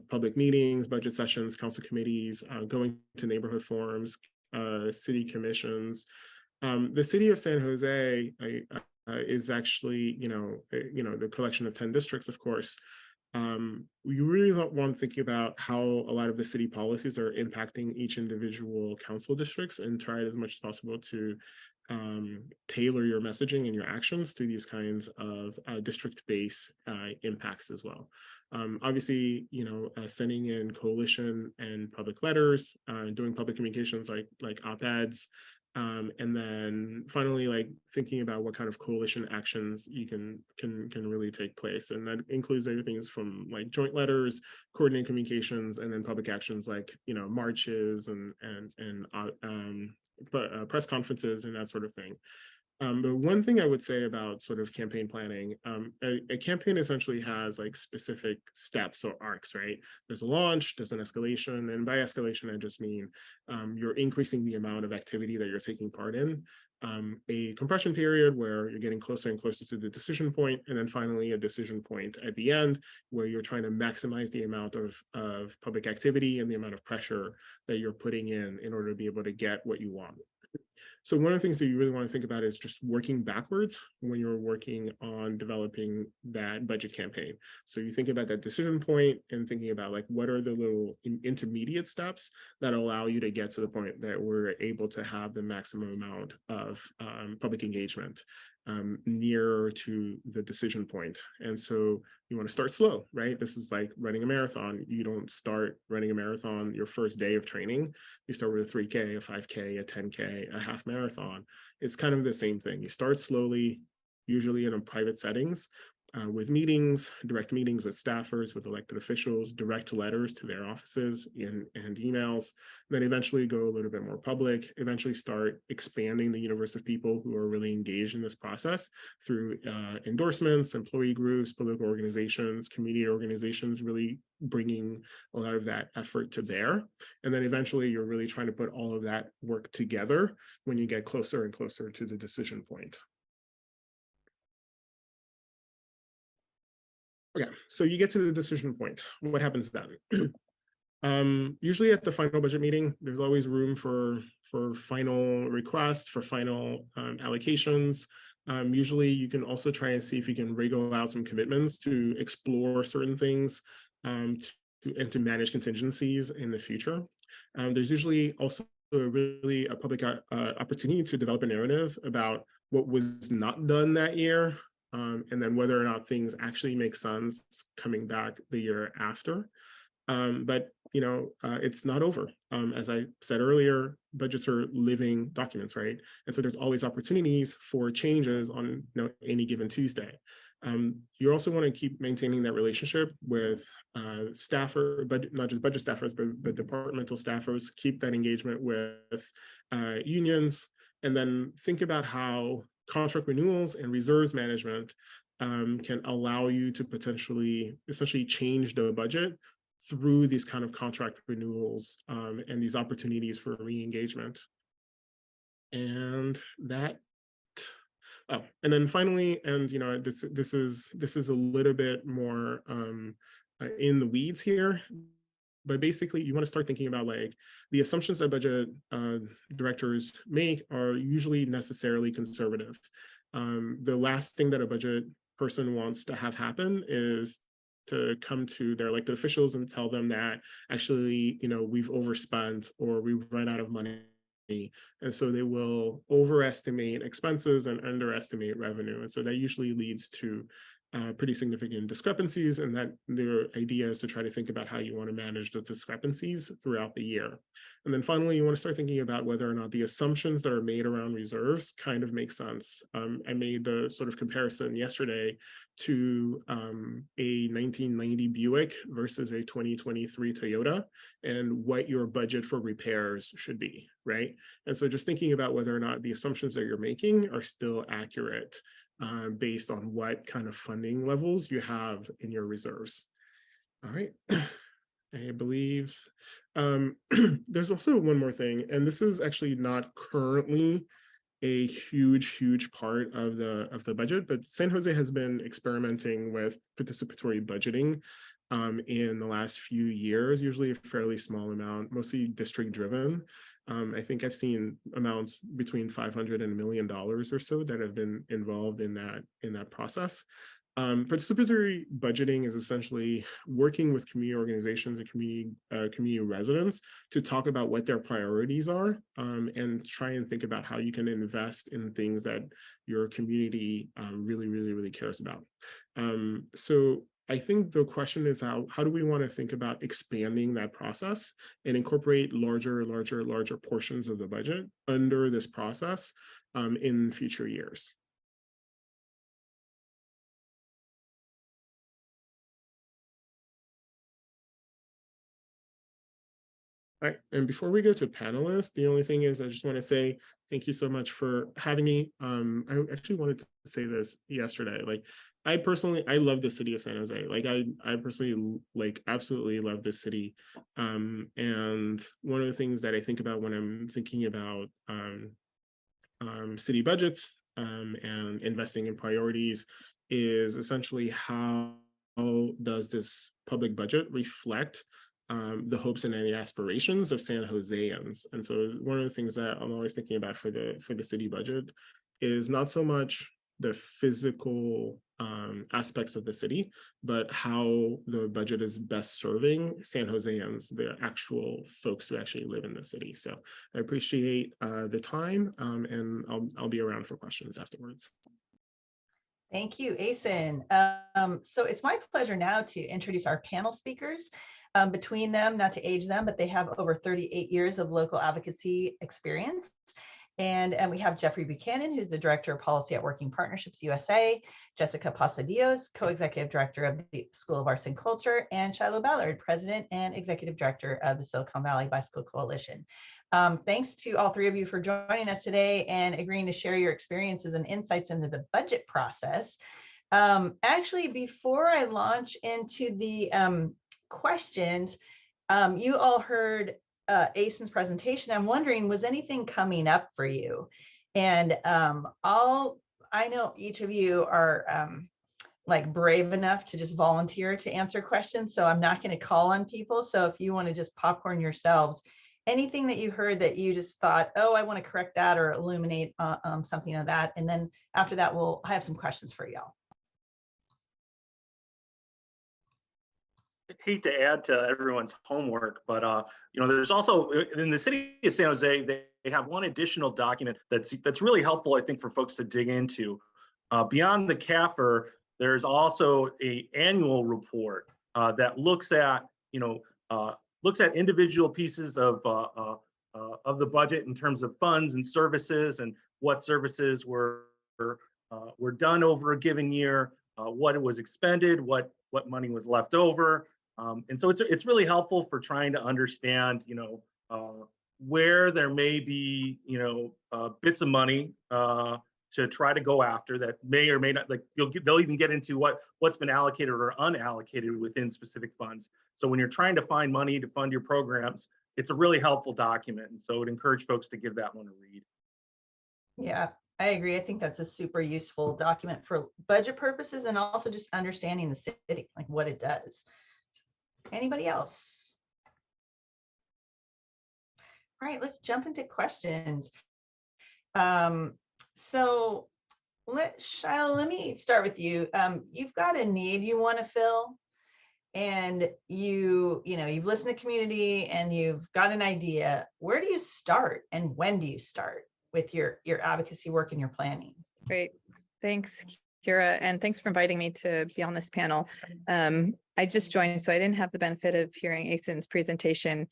public meetings, budget sessions, council committees, going to neighborhood forums, city commissions. The City of San Jose is actually, the collection of 10 districts, of course. You really don't want to think about how a lot of the city policies are impacting each individual council districts, and try as much as possible to tailor your messaging and your actions to these kinds of district-based impacts as well. Obviously, sending in coalition and public letters, doing public communications like op-eds, and then finally, like thinking about what kind of coalition actions you can really take place, and that includes everything from like joint letters, coordinated communications, and then public actions like marches and press conferences and that sort of thing. But one thing I would say about sort of campaign planning, a campaign essentially has like specific steps or arcs, right? There's a launch, there's an escalation, and by escalation, I just mean you're increasing the amount of activity that you're taking part in, a compression period where you're getting closer and closer to the decision point, and then finally a decision point at the end where you're trying to maximize the amount of public activity and the amount of pressure that you're putting in order to be able to get what you want. So one of the things that you really want to think about is just working backwards when you're working on developing that budget campaign. So you think about that decision point and thinking about like, what are the little intermediate steps that allow you to get to the point that we're able to have the maximum amount of public engagement near to the decision point. And so you want to start slow, right? This is like running a marathon. You don't start running a marathon your first day of training. You start with a 3K, a 5K, a 10K, a half marathon. It's kind of the same thing. You start slowly, usually in a private settings, with meetings, direct meetings with staffers, with elected officials, direct letters to their offices and emails, then eventually go a little bit more public, eventually start expanding the universe of people who are really engaged in this process through endorsements, employee groups, political organizations, community organizations, really bringing a lot of that effort to bear. And then eventually you're really trying to put all of that work together when you get closer and closer to the decision point. Okay, so you get to the decision point. What happens then? Usually at the final budget meeting, there's always room for final requests, for final allocations. Usually you can also try and see if you can wriggle out some commitments to explore certain things and to manage contingencies in the future. There's usually also a public opportunity to develop a narrative about what was not done that year, and then whether or not things actually make sense coming back the year after. But it's not over. As I said earlier, budgets are living documents, right? And so there's always opportunities for changes on any given Tuesday. You also want to keep maintaining that relationship with staffer, but not just budget staffers, but departmental staffers. Keep that engagement with unions, and then think about how contract renewals and reserves management can allow you to potentially essentially change the budget through these kind of contract renewals and these opportunities for re-engagement. And that, oh, and then finally, and you know, this is a little bit more in the weeds here, but basically you want to start thinking about like the assumptions that budget directors make are usually necessarily conservative. The last thing that a budget person wants to have happen is to come to their elected officials and tell them that actually, you know, we've overspent or we've run out of money. And so they will overestimate expenses and underestimate revenue. And so that usually leads to pretty significant discrepancies, and that their idea is to try to think about how you want to manage the discrepancies throughout the year. And then finally, you want to start thinking about whether or not the assumptions that are made around reserves kind of make sense. I made the sort of comparison yesterday to a 1990 Buick versus a 2023 Toyota and what your budget for repairs should be, right? And so just thinking about whether or not the assumptions that you're making are still accurate based on what kind of funding levels you have in your reserves. All right. I believe there's also one more thing, and this is actually not currently a huge part of the budget, but San Jose has been experimenting with participatory budgeting in the last few years, usually a fairly small amount, mostly district driven. I think I've seen amounts between $500 and $1 million or so that have been involved in that process. Participatory budgeting is essentially working with community organizations and community residents to talk about what their priorities are and try and think about how you can invest in things that your community really cares about. So I think the question is how do we want to think about expanding that process and incorporate larger portions of the budget under this process in future years. All right, and before we go to panelists, the only thing is I just want to say thank you so much for having me. I actually wanted to say this yesterday. Like, I love the city of San Jose. Like, I personally like absolutely love this city. And one of the things that I think about when I'm thinking about city budgets and investing in priorities is essentially how does this public budget reflect the hopes and the aspirations of San Joseans. And so one of the things that I'm always thinking about for the city budget is not so much the physical aspects of the city, but how the budget is best serving San Joseans, the actual folks who actually live in the city. So I appreciate the time, and I'll be around for questions afterwards. Thank you, Asn. So it's my pleasure now to introduce our panel speakers. Between them, not to age them, but they have over 38 years of local advocacy experience. And we have Jeffrey Buchanan, who's the Director of Policy at Working Partnerships USA, Jessica Paz-Cedillos, Co-Executive Director of the School of Arts and Culture, and Shiloh Ballard, President and Executive Director of the Silicon Valley Bicycle Coalition. Thanks to all three of you for joining us today and agreeing to share your experiences and insights into the budget process. Actually, before I launch into the questions, you all heard Asn's presentation. I'm wondering, was anything coming up for you? And I know each of you are like brave enough to just volunteer to answer questions, so I'm not going to call on people. So if you want to just popcorn yourselves, anything that you heard that you just thought, oh, I want to correct that or illuminate something of that, and then after that, I have some questions for y'all. I hate to add to everyone's homework, but you know, there's also in the city of San Jose, they have one additional document that's really helpful, I think, for folks to dig into. Beyond the CAFR, there's also an annual report that looks at, you know, individual pieces of the budget in terms of funds and services and what services were done over a given year. what was expended, what money was left over. And so it's really helpful for trying to understand, where there may be, bits of money to try to go after that may or may not, like they'll even get into what's been allocated or unallocated within specific funds. So when you're trying to find money to fund your programs, it's a really helpful document. And so I would encourage folks to give that one a read. Yeah, I agree. I think that's a super useful document for budget purposes and also just understanding the city, like what it does. Anybody else? All right, let's jump into questions. So Shiloh, let me start with you. You've got a need you want to fill, and you've listened to community and you've got an idea. Where do you start and when do you start with your advocacy work and your planning? Great. Thanks, Kyra, and thanks for inviting me to be on this panel. I just joined, so I didn't have the benefit of hearing Asn's presentation.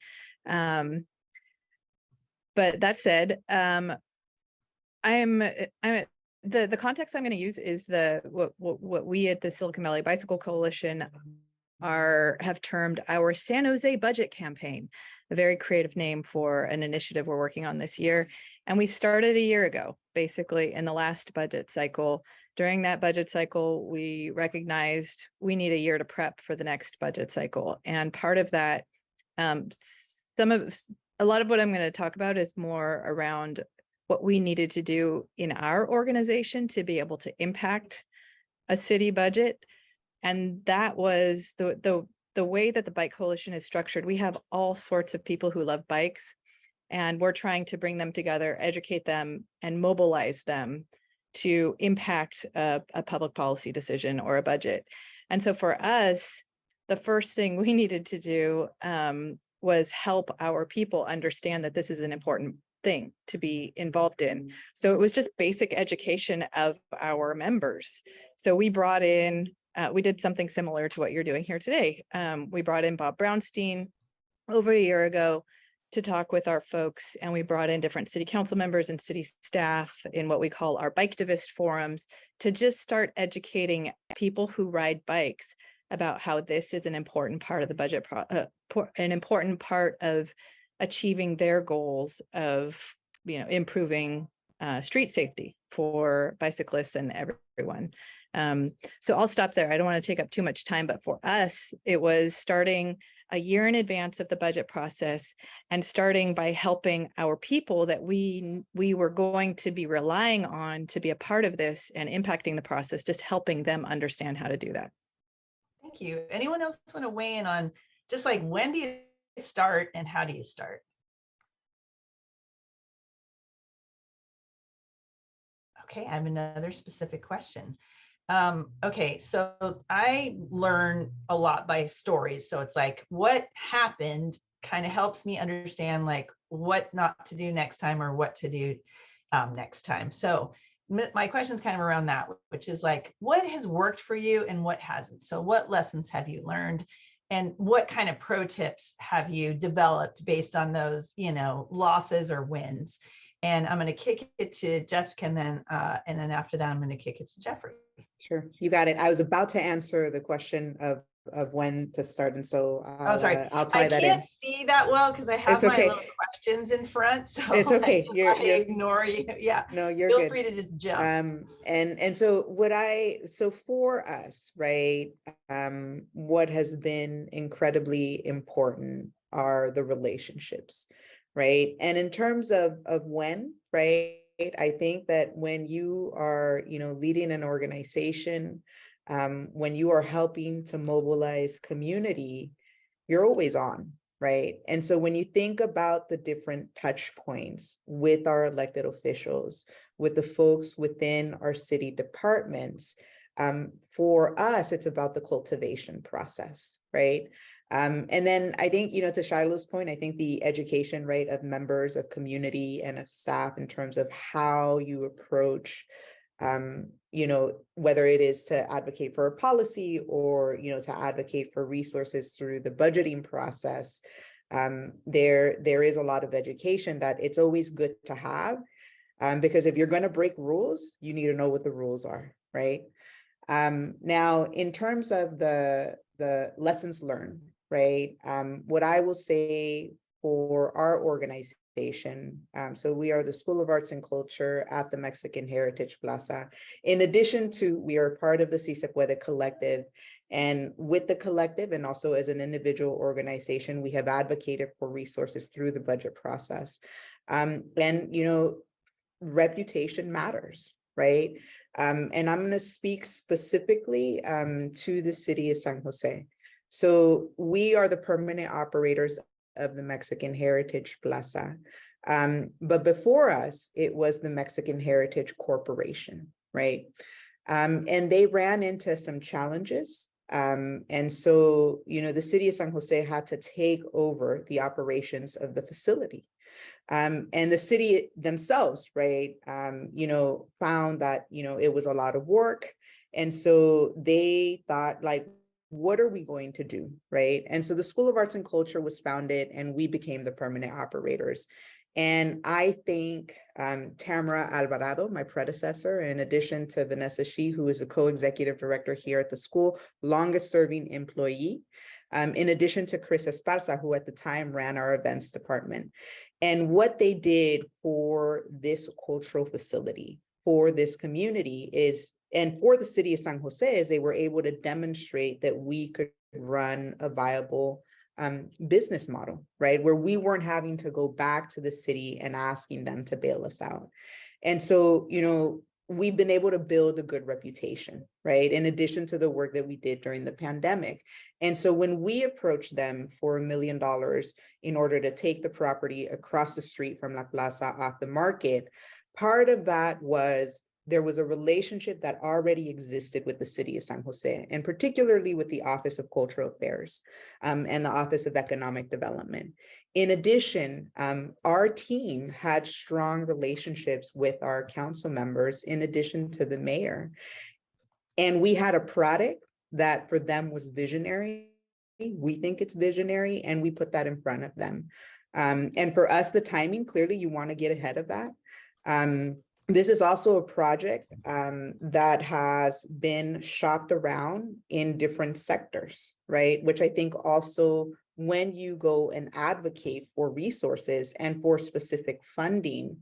But that said, the context I'm going to use is what we at the Silicon Valley Bicycle Coalition have termed our San Jose budget campaign, a very creative name for an initiative we're working on this year. And we started a year ago, basically in the last budget cycle. During that budget cycle, we recognized we need a year to prep for the next budget cycle. And part of that, a lot of what I'm going to talk about is more around what we needed to do in our organization to be able to impact a city budget. And that was the way that the Bike Coalition is structured. We have all sorts of people who love bikes, and we're trying to bring them together, educate them, and mobilize them to impact a public policy decision or a budget. And so for us, the first thing we needed to do was help our people understand that this is an important thing to be involved in. So it was just basic education of our members. So we brought in, we did something similar to what you're doing here today. We brought in Bob Brownstein over a year ago to talk with our folks, and we brought in different city council members and city staff in what we call our biketivist forums to just start educating people who ride bikes about how this is an important part of the budget, an important part of achieving their goals of, improving street safety for bicyclists and everyone. So I'll stop there. I don't want to take up too much time, but for us, it was starting a year in advance of the budget process and starting by helping our people that we were going to be relying on to be a part of this and impacting the process, just helping them understand how to do that. Thank you. Anyone else want to weigh in on just like when do you start and how do you start? Okay, I have another specific question. Okay, so I learn a lot by stories. So it's like what happened kind of helps me understand like what not to do next time or what to do next time. So my question is kind of around that, which is like, what has worked for you and what hasn't? So what lessons have you learned? And what kind of pro tips have you developed based on those, losses or wins? And I'm going to kick it to Jessica, and then after that, I'm going to kick it to Jeffrey. Sure, you got it. I was about to answer the question of when to start, and so I'll tie that in. I can't see that well because I have my little questions in front. So it's okay. You're ignore you. Yeah. No, you're Feel good. free to just jump. And so for us, right? What has been incredibly important are the relationships, right? And in terms of when, right? I think that when you are, leading an organization, when you are helping to mobilize community, you're always on, right? And so when you think about the different touch points with our elected officials, with the folks within our city departments, for us, it's about the cultivation process, right? And then I think, to Shiloh's point, I think the education, right, of members of community and of staff in terms of how you approach, whether it is to advocate for a policy or, to advocate for resources through the budgeting process, there is a lot of education that it's always good to have, because if you're going to break rules, you need to know what the rules are, right? Now, in terms of the lessons learned, right? What I will say for our organization, so we are the School of Arts and Culture at the Mexican Heritage Plaza. In addition to, we are part of the Si Se Puede Collective, and with the collective and also as an individual organization, we have advocated for resources through the budget process. And, you know, reputation matters, right? And I'm going to speak specifically to the city of San Jose. So we are the permanent operators of the Mexican Heritage Plaza. But before us, it was the Mexican Heritage Corporation, right? And they ran into some challenges. And so, you know, the city of San Jose had to take over the operations of the facility. And the city themselves, right, you know, found that, you know, it was a lot of work. And so they thought, like, what are we going to do, right? And so the School of Arts and Culture was founded and we became the permanent operators. And I think Tamara Alvarado, my predecessor, in addition to Vanessa Shi, who is a co-executive director here at the school, longest serving employee, in addition to Chris Esparza, who at the time ran our events department. And what they did for this cultural facility, for this community is, and for the city of San Jose, is they were able to demonstrate that we could run a viable business model, right? Where we weren't having to go back to the city and asking them to bail us out. And so, you know, we've been able to build a good reputation, right? In addition to the work that we did during the pandemic. And so when we approached them for $1 million in order to take the property across the street from La Plaza off the market, part of that was there was a relationship that already existed with the city of San Jose, and particularly with the Office of Cultural Affairs and the Office of Economic Development. In addition, our team had strong relationships with our council members, in addition to the mayor. And we had a product that for them was visionary. We think it's visionary, and we put that in front of them. And for us, the timing, clearly you want to get ahead of that. This is also a project that has been shopped around in different sectors, right? Which I think also, when you go and advocate for resources and for specific funding,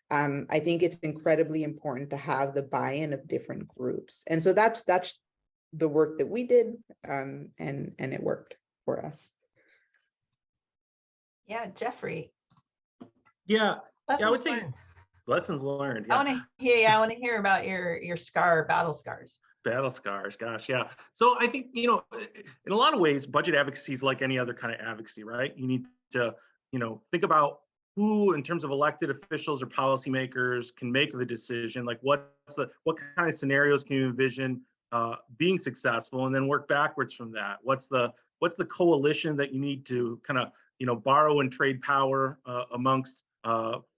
I think it's incredibly important to have the buy-in of different groups. And so that's the work that we did, and it worked for us. Yeah, Jeffrey. Yeah, I would say learned. Lessons learned. I want to hear. Yeah, I want to hear about your battle scars. Battle scars, gosh, yeah. So I think, you know, in a lot of ways, budget advocacy is like any other kind of advocacy, right? You need to, you know, think about who, in terms of elected officials or policymakers, can make the decision. Like, what kind of scenarios can you envision being successful, and then work backwards from that. What's the coalition that you need to kind of, you know, borrow and trade power amongst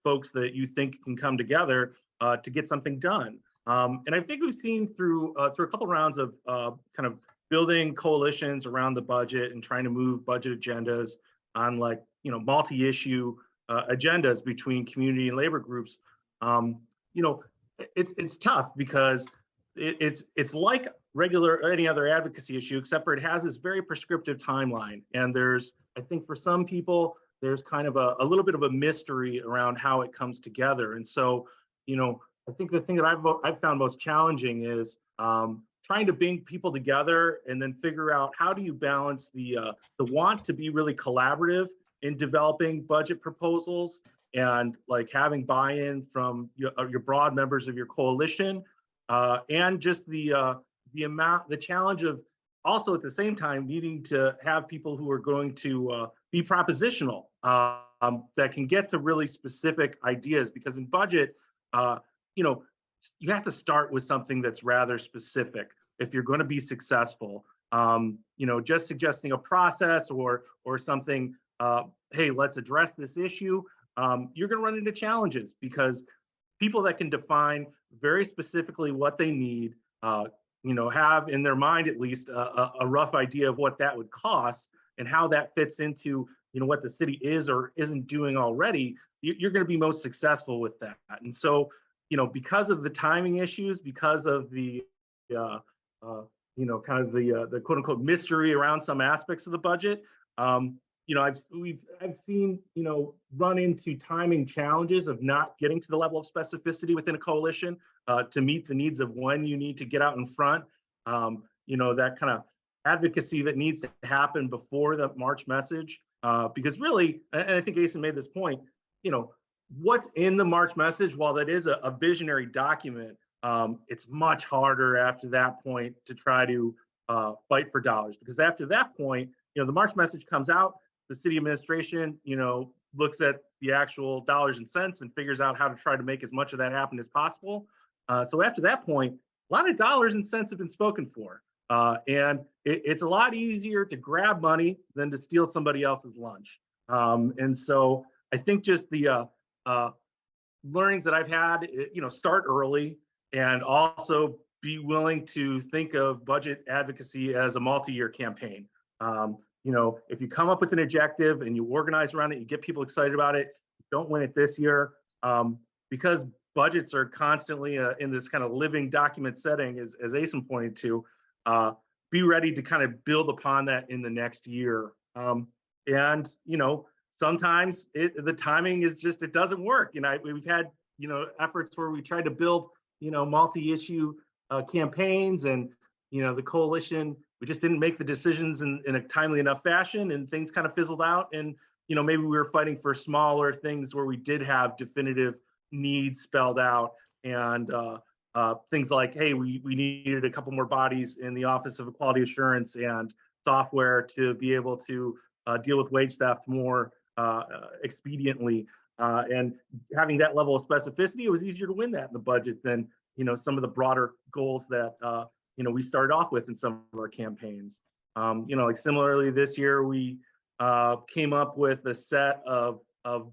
folks that you think can come together to get something done. And I think we've seen through a couple rounds of kind of building coalitions around the budget and trying to move budget agendas on, like, you know, multi-issue agendas between community and labor groups. You know, it's tough because it's like any other advocacy issue, except for it has this very prescriptive timeline. And there's, I think for some people, there's kind of a little bit of a mystery around how it comes together. And so, you know, I think the thing that I've found most challenging is trying to bring people together and then figure out how do you balance the want to be really collaborative in developing budget proposals and, like, having buy-in from your broad members of your coalition, and just the challenge of also at the same time needing to have people who are going to be propositional, that can get to really specific ideas, because in budget, you know, you have to start with something that's rather specific if you're going to be successful. You know, just suggesting a process or something, hey, let's address this issue, you're going to run into challenges, because people that can define very specifically what they need, you know, have in their mind at least a rough idea of what that would cost and how that fits into, you know, what the city is or isn't doing already, you're going to be most successful with that. And so, you know, because of the timing issues, because of the kind of the quote unquote mystery around some aspects of the budget. I've seen, run into timing challenges of not getting to the level of specificity within a coalition to meet the needs of when you need to get out in front. That kind of advocacy that needs to happen before the March message. Because really, and I think Asn made this point, what's in the March message, while that is a visionary document, it's much harder after that point to try to fight for dollars. Because after that point, the March message comes out, the city administration, looks at the actual dollars and cents and figures out how to try to make as much of that happen as possible. So after that point, a lot of dollars and cents have been spoken for. And it's a lot easier to grab money than to steal somebody else's lunch. And so I think just the learnings that I've had, start early and also be willing to think of budget advocacy as a multi-year campaign. If you come up with an objective and you organize around it, you get people excited about it, don't win it this year, because budgets are constantly in this kind of living document setting, as Asn pointed to, be ready to kind of build upon that in the next year. And sometimes the timing is just, it doesn't work. We've had, efforts where we tried to build, multi-issue campaigns, and, the coalition, we just didn't make the decisions in a timely enough fashion, and things kind of fizzled out. And, maybe we were fighting for smaller things where we did have definitive needs spelled out, and things like, hey, we needed a couple more bodies in the Office of Quality Assurance and software to be able to deal with wage theft more expediently. And having that level of specificity, it was easier to win that in the budget than, some of the broader goals that, we started off with in some of our campaigns. Like similarly this year, we came up with a set of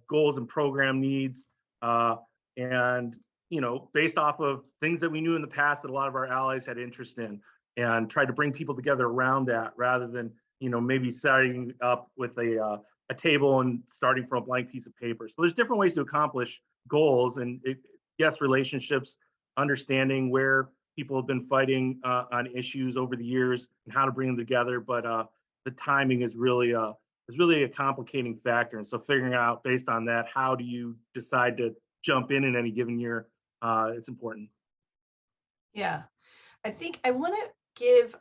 goals and program needs, and based off of things that we knew in the past that a lot of our allies had interest in, and tried to bring people together around that, rather than maybe starting up with a table and starting from a blank piece of paper. So there's different ways to accomplish goals, and yes, relationships, understanding where people have been fighting on issues over the years and how to bring them together. But the timing is really a complicating factor. And so figuring out based on that, how do you decide to jump in any given year? It's important. Yeah, I think I want to give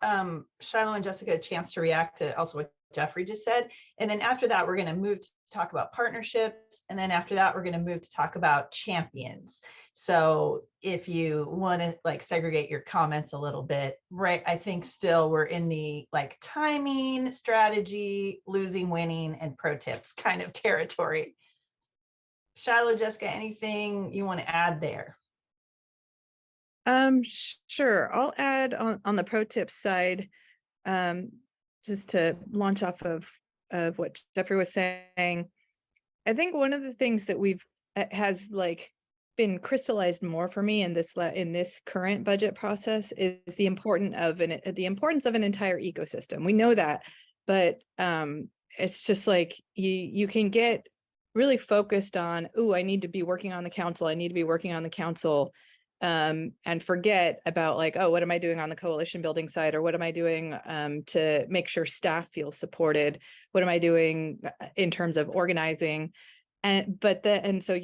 Shiloh and Jessica a chance to react to also what Jeffrey just said. And then after that, we're going to move to talk about partnerships. And then after that, we're going to move to talk about champions. So if you want to segregate your comments a little bit, right? I think still we're in the timing, strategy, losing, winning, and pro tips kind of territory. Shiloh, Jessica, anything you want to add there? Sure. I'll add on the pro tips side, just to launch off of what Jeffrey was saying. I think one of the things that has been crystallized more for me in this current budget process is the importance of an entire ecosystem. We know that, but it's just you can get really focused on, I need to be working on the council. I need to be working on the council. And forget about what am I doing on the coalition building side, or what am I doing to make sure staff feel supported? What am I doing in terms of organizing? So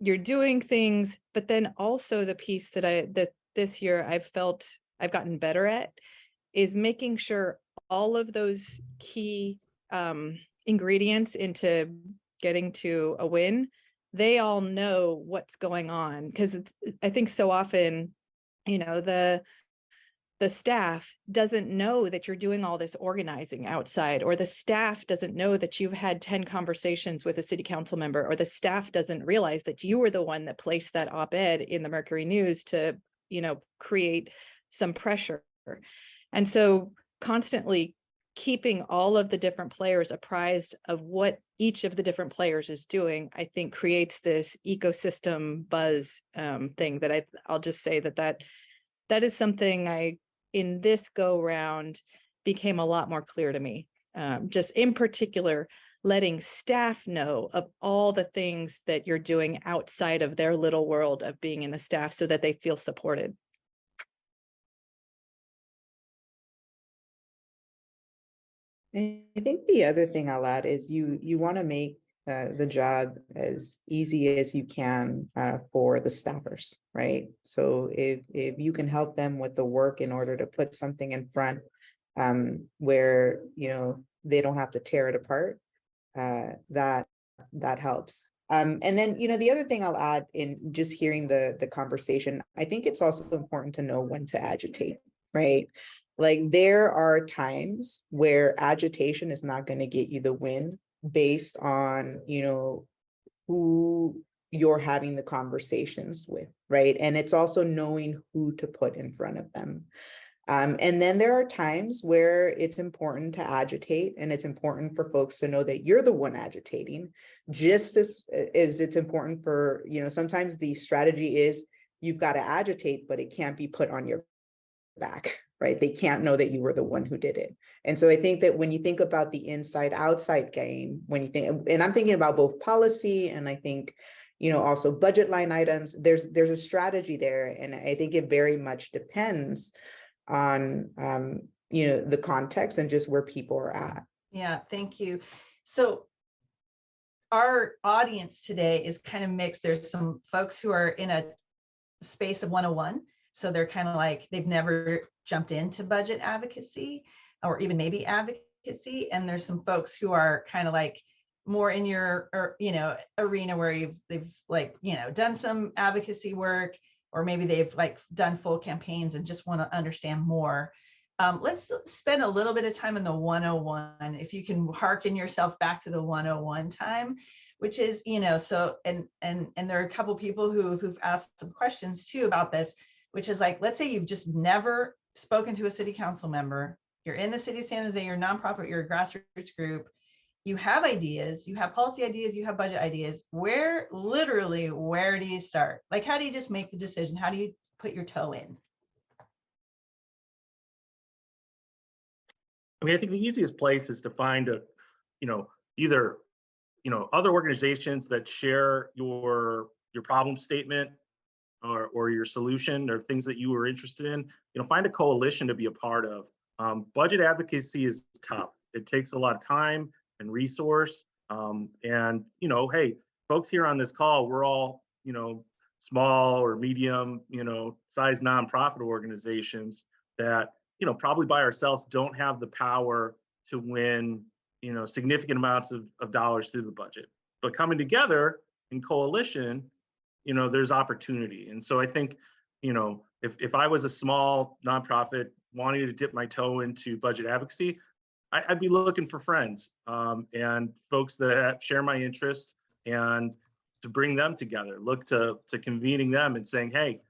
you're doing things, but then also the piece that this year I've felt I've gotten better at is making sure all of those key ingredients into getting to a win, they all know what's going on. Because I think so often, the staff doesn't know that you're doing all this organizing outside, or the staff doesn't know that you've had 10 conversations with a city council member, or the staff doesn't realize that you were the one that placed that op-ed in the Mercury News to, create some pressure. And so constantly keeping all of the different players apprised of what each of the different players is doing, I think creates this ecosystem buzz thing that I'll just say that is something in this go round became a lot more clear to me. Just in particular, letting staff know of all the things that you're doing outside of their little world of being in the staff so that they feel supported. I think the other thing I'll add is you want to make the job as easy as you can for the staffers, right? So if you can help them with the work in order to put something in front where they don't have to tear it apart, that helps. And then the other thing I'll add in just hearing the conversation, I think it's also important to know when to agitate, right? Like there are times where agitation is not going to get you the win based on, who you're having the conversations with, right? And it's also knowing who to put in front of them. And then there are times where it's important to agitate, and it's important for folks to know that you're the one agitating, just as it's important for, sometimes the strategy is you've got to agitate, but it can't be put on your back, right? They can't know that you were the one who did it. And so I think that when you think about the inside outside game, when you think, and I'm thinking about both policy and I think, also budget line items, there's a strategy there. And I think it very much depends on, the context and just where people are at. Yeah, thank you. So our audience today is kind of mixed. There's some folks who are in a space of 101. So they're kind of like, they've never jumped into budget advocacy or even maybe advocacy. And there's some folks who are kind of like more in your, arena where they've like, done some advocacy work, or maybe they've like done full campaigns and just want to understand more. Let's spend a little bit of time in the 101. If you can hearken yourself back to the 101 time, which is, so, and there are a couple people who've asked some questions too about this, which is like, let's say you've just never spoken to a city council member, you're in the city of San Jose, you're a nonprofit, you're a grassroots group, you have ideas, you have policy ideas, you have budget ideas. Where do you start? Like, how do you just make the decision? How do you put your toe in? I mean, I think the easiest place is to find either, other organizations that share your problem statement or your solution or things that you were interested in, find a coalition to be a part of. Budget advocacy is tough. It takes a lot of time and resource. And, hey, folks here on this call, we're all, small or medium, size nonprofit organizations that, probably by ourselves don't have the power to win, significant amounts of dollars through the budget. But coming together in coalition, there's opportunity. And so I think, if I was a small nonprofit wanting to dip my toe into budget advocacy, I'd be looking for friends and folks that share my interest, and to bring them together, look to convening them and saying, hey,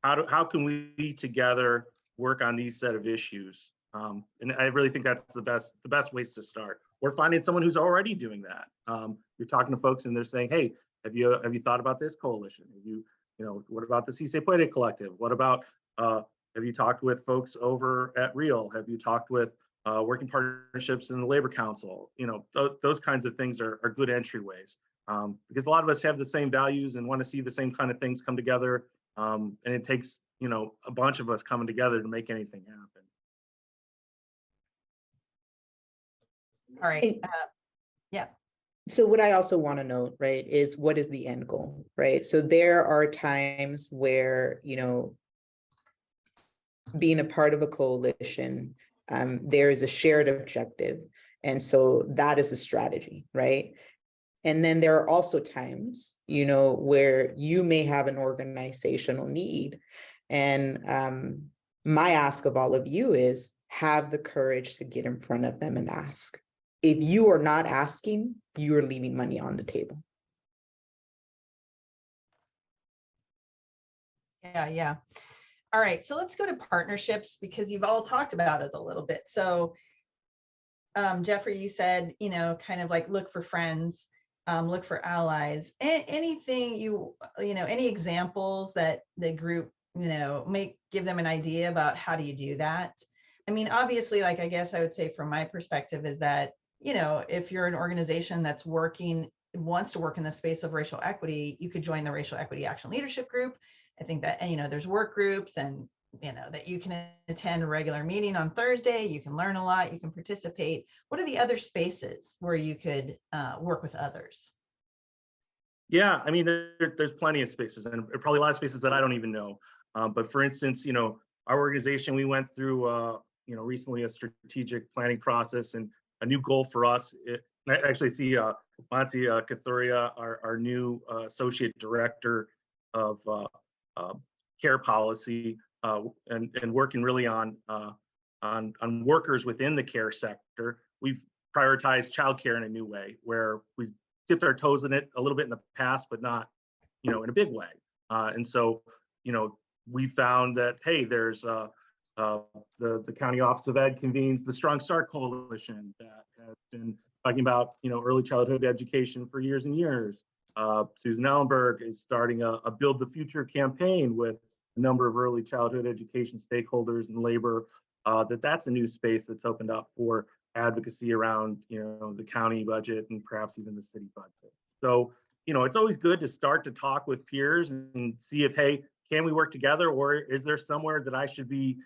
how can we together work on these set of issues? And I really think that's the best ways to start. Or finding someone who's already doing that. You're talking to folks and they're saying, hey, have you thought about this coalition? What about the Si Se Puede Collective? What about, have you talked with folks over at Real? Have you talked with working partnerships in the Labor Council? Those kinds of things are good entryways, because a lot of us have the same values and want to see the same kind of things come together. And it takes, a bunch of us coming together to make anything happen. All right. Yeah. So what I also want to note, right, is what is the end goal, right? So there are times where, being a part of a coalition, there is a shared objective. And so that is a strategy, right? And then there are also times, where you may have an organizational need. And my ask of all of you is have the courage to get in front of them and ask. If you are not asking, you are leaving money on the table. Yeah. All right, so let's go to partnerships, because you've all talked about it a little bit. So Jeffrey, you said, kind of like look for friends, look for allies. Anything any examples that the group, may give them an idea about how do you do that? I mean, obviously, like, I guess I would say from my perspective is that, if you're an organization that's wants to work in the space of racial equity, you could join the Racial Equity Action Leadership Group. I think that, there's work groups and that you can attend a regular meeting on Thursday, you can learn a lot, you can participate. What are the other spaces where you could work with others? Yeah, I mean, there's plenty of spaces, and probably a lot of spaces that I don't even know. But for instance, our organization, we went through, recently a strategic planning process, and a new goal for us. I actually see Monty Kathuria, our new associate director of care policy, and working really on workers within the care sector. We've prioritized childcare in a new way, where we've dipped our toes in it a little bit in the past, but not, in a big way. And so, we found that, hey, there's the County Office of Ed convenes the Strong Start Coalition that has been talking about, early childhood education for years and years. Susan Ellenberg is starting a Build the Future campaign with a number of early childhood education stakeholders and labor. That's a new space that's opened up for advocacy around, the county budget and perhaps even the city budget. So, it's always good to start to talk with peers and see if, hey, can we work together, or is there somewhere that I should be,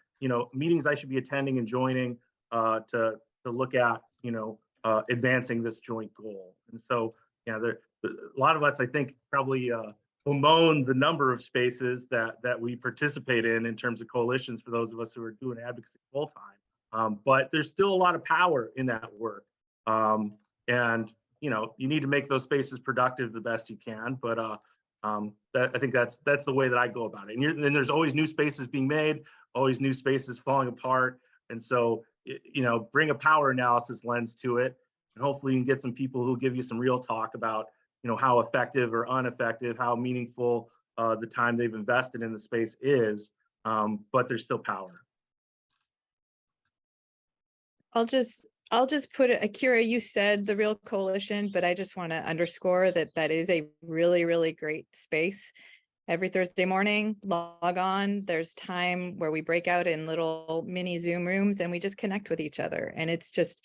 meetings I should be attending and joining to look at, advancing this joint goal. And so, a lot of us, I think, probably bemoan the number of spaces that we participate in terms of coalitions for those of us who are doing advocacy full time. But there's still a lot of power in that work. And, you need to make those spaces productive the best you can. But I think that's the way that I go about it. And then there's always new spaces being made, always new spaces falling apart. And so, bring a power analysis lens to it. And hopefully you can get some people who give you some real talk about, how effective or ineffective, how meaningful the time they've invested in the space is. But there's still power. I'll just put it, Kyra, you said the Real Coalition, but I just want to underscore that is a really, really great space. Every Thursday morning, log on, there's time where we break out in little mini Zoom rooms and we just connect with each other. And it's just,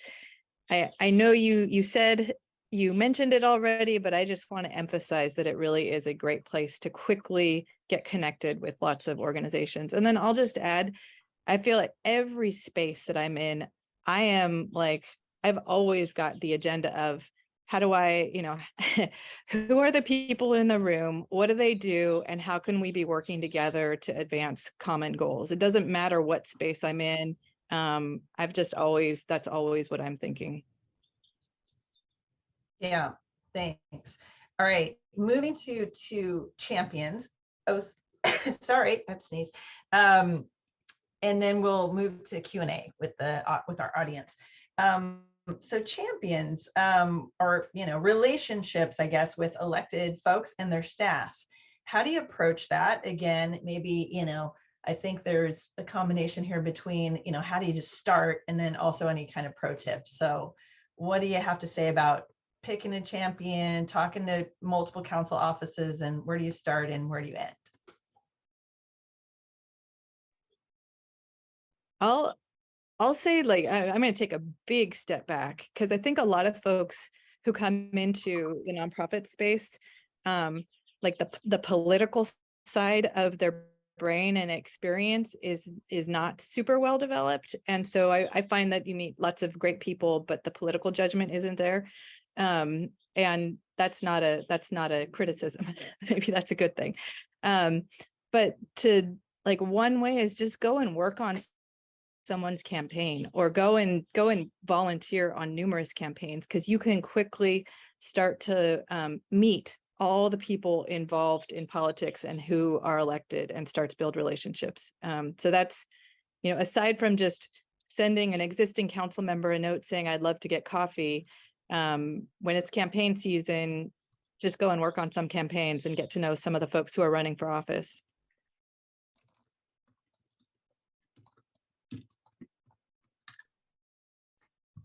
I know you mentioned it already, but I just want to emphasize that it really is a great place to quickly get connected with lots of organizations. And then I'll just add, I feel like every space that I'm in, I am like, I've always got the agenda of how do I, who are the people in the room? What do they do? And how can we be working together to advance common goals? It doesn't matter what space I'm in. that's always what I'm thinking. Yeah, thanks. All right, moving to champions. Oh, sorry, I've sneezed. And then we'll move to Q&A with our audience. So champions are, relationships, I guess, with elected folks and their staff. How do you approach that? Again, maybe, I think there's a combination here between, how do you just start, and then also any kind of pro tips. So what do you have to say about picking a champion, talking to multiple council offices, and where do you start and where do you end? I'll say, like, I'm going to take a big step back, because I think a lot of folks who come into the nonprofit space, like the political side of their brain and experience is not super well developed. And so I find that you meet lots of great people, but the political judgment isn't there. And that's not a criticism. Maybe that's a good thing. But one way is just go and work on someone's campaign, or go and volunteer on numerous campaigns, because you can quickly start to meet all the people involved in politics and who are elected, and start to build relationships. So that's, aside from just sending an existing council member a note saying, I'd love to get coffee, when it's campaign season, just go and work on some campaigns and get to know some of the folks who are running for office.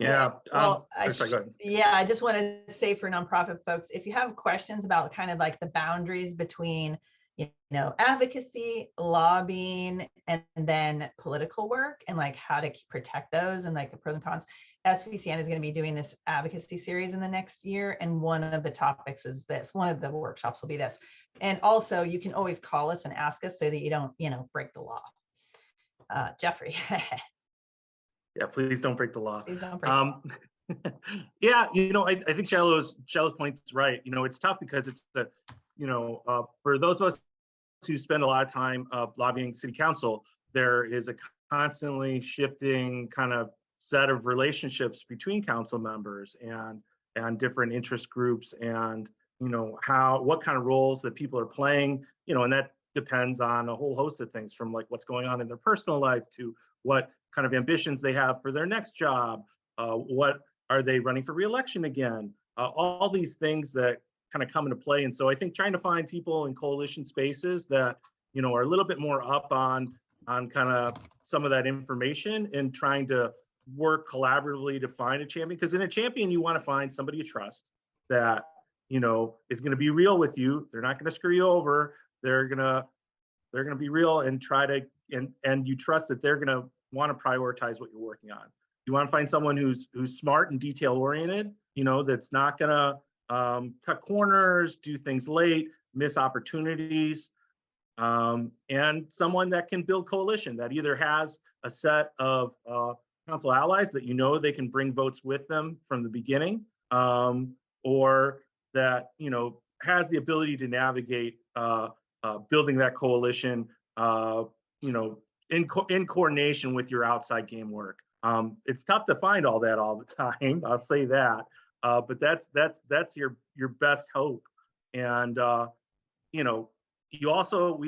Yeah. Well, sorry, go ahead. Yeah, I just want to say for nonprofit folks, if you have questions about kind of like the boundaries between, advocacy, lobbying, and then political work, and like how to protect those and like the pros and cons, SVCN is going to be doing this advocacy series in the next year. And one of the topics is this, one of the workshops will be this. And also you can always call us and ask us so that you don't, break the law. Jeffrey. Yeah, please don't break the law. Please don't break. Yeah, I think Shiloh's point is right. It's tough because it's for those of us who spend a lot of time lobbying city council, there is a constantly shifting kind of set of relationships between council members and different interest groups, and what kind of roles that people are playing, and that depends on a whole host of things, from like what's going on in their personal life to what kind of ambitions they have for their next job. What are they running for re-election again? All these things that kind of come into play. And so I think trying to find people in coalition spaces that are a little bit more up on kind of some of that information, and trying to work collaboratively to find a champion. Because in a champion, you want to find somebody you trust that is going to be real with you. They're not going to screw you over. They're gonna be real and try to and you trust that they're going to want to prioritize what you're working on. You want to find someone who's smart and detail oriented, that's not going to cut corners, do things late, miss opportunities, and someone that can build coalition, that either has a set of council allies that they can bring votes with them from the beginning, or that has the ability to navigate building that coalition, in coordination with your outside game work. It's tough to find all that all the time. I'll say that, but that's your best hope. And you also,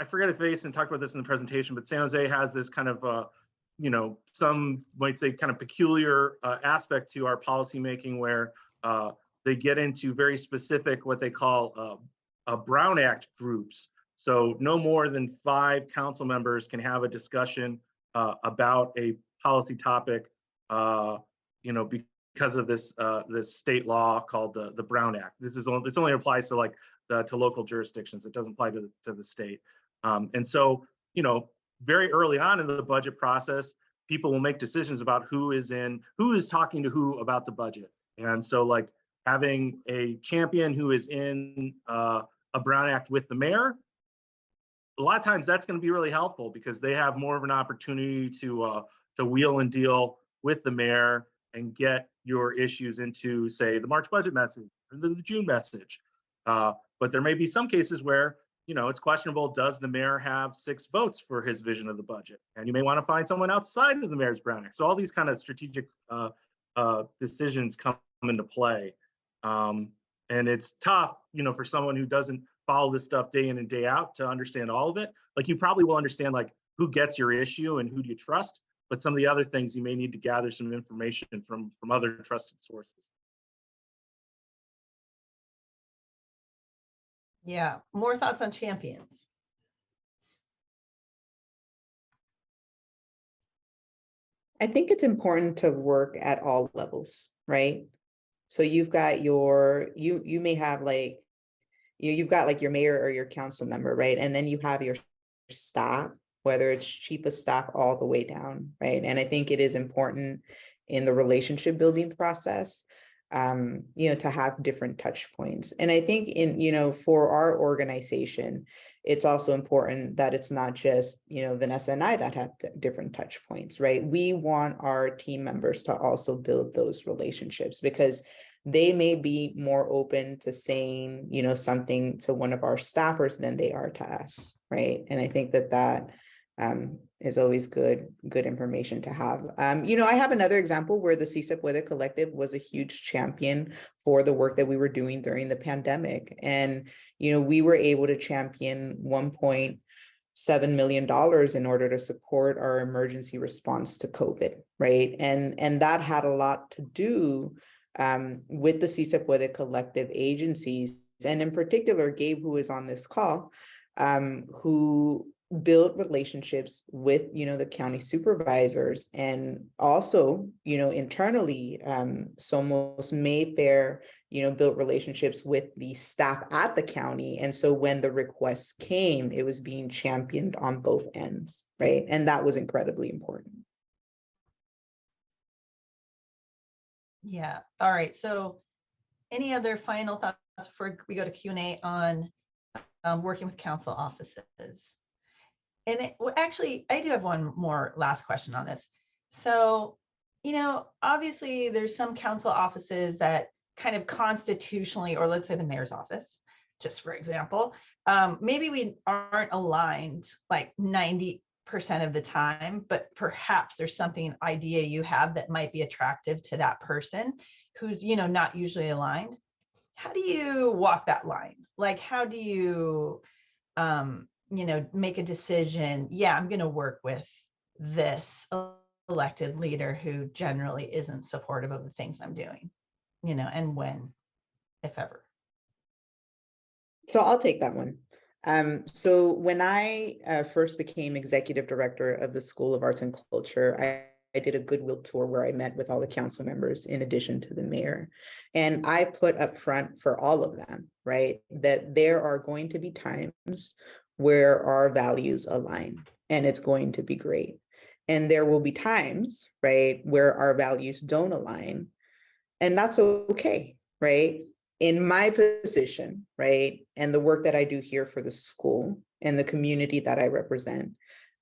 I forget if Jason talked about this in the presentation, but San Jose has this kind of some might say kind of peculiar aspect to our policymaking, where they get into very specific what they call Brown Act groups. So no more than 5 council members can have a discussion about a policy topic, because of this state law called the Brown Act. This only applies to to local jurisdictions. It doesn't apply to the state. And so very early on in the budget process, people will make decisions about who is talking to who about the budget. And so having a champion who is in a Brown Act with the mayor, a lot of times that's going to be really helpful, because they have more of an opportunity to wheel and deal with the mayor and get your issues into, say, the March budget message or the June message. But there may be some cases where it's questionable, does the mayor have 6 votes for his vision of the budget? And you may want to find someone outside of the mayor's Brown Act. So all these kind of strategic decisions come into play. And it's tough, for someone who doesn't follow this stuff day in and day out to understand all of it. You probably will understand who gets your issue and who do you trust, but some of the other things you may need to gather some information from other trusted sources. Yeah, more thoughts on champions. I think it's important to work at all levels, right? So you've got you may have you've got your mayor or your council member, right? And then you have your staff, whether it's chief of staff all the way down, right? And I think it is important in the relationship building process, to have different touch points. And I think for our organization, it's also important that it's not just, Vanessa and I that have different touch points, right? We want our team members to also build those relationships, because they may be more open to saying, something to one of our staffers than they are to us, right? And I think that is always good information to have. I have another example where the Si Se Puede Collective was a huge champion for the work that we were doing during the pandemic. And, we were able to champion $1.7 million in order to support our emergency response to COVID, right? And that had a lot to do with the Si Se Puede Collective agencies, and in particular, Gabe, who is on this call, who build relationships with the county supervisors, and also internally Somos Mayfair built relationships with the staff at the county. And so when the requests came, it was being championed on both ends, right? And that was incredibly important. Yeah. All right. So any other final thoughts before we go to Q&A on working with council offices? Well, actually, I do have one more last question on this. So, obviously there's some council offices that kind of constitutionally, or let's say the mayor's office, just for example, maybe we aren't aligned like 90% of the time, but perhaps there's something idea you have that might be attractive to that person who's, not usually aligned. How do you walk that line? Like, how do you, make a decision? Yeah, I'm going to work with this elected leader who generally isn't supportive of the things I'm doing, and when, if ever. So I'll take that one. So when I first became executive director of the School of Arts and Culture, I did a goodwill tour where I met with all the council members in addition to the mayor. And I put up front for all of them, right, that there are going to be times where our values align and it's going to be great. And there will be times, right, where our values don't align, and that's okay, right? In my position, right, and the work that I do here for the school and the community that I represent,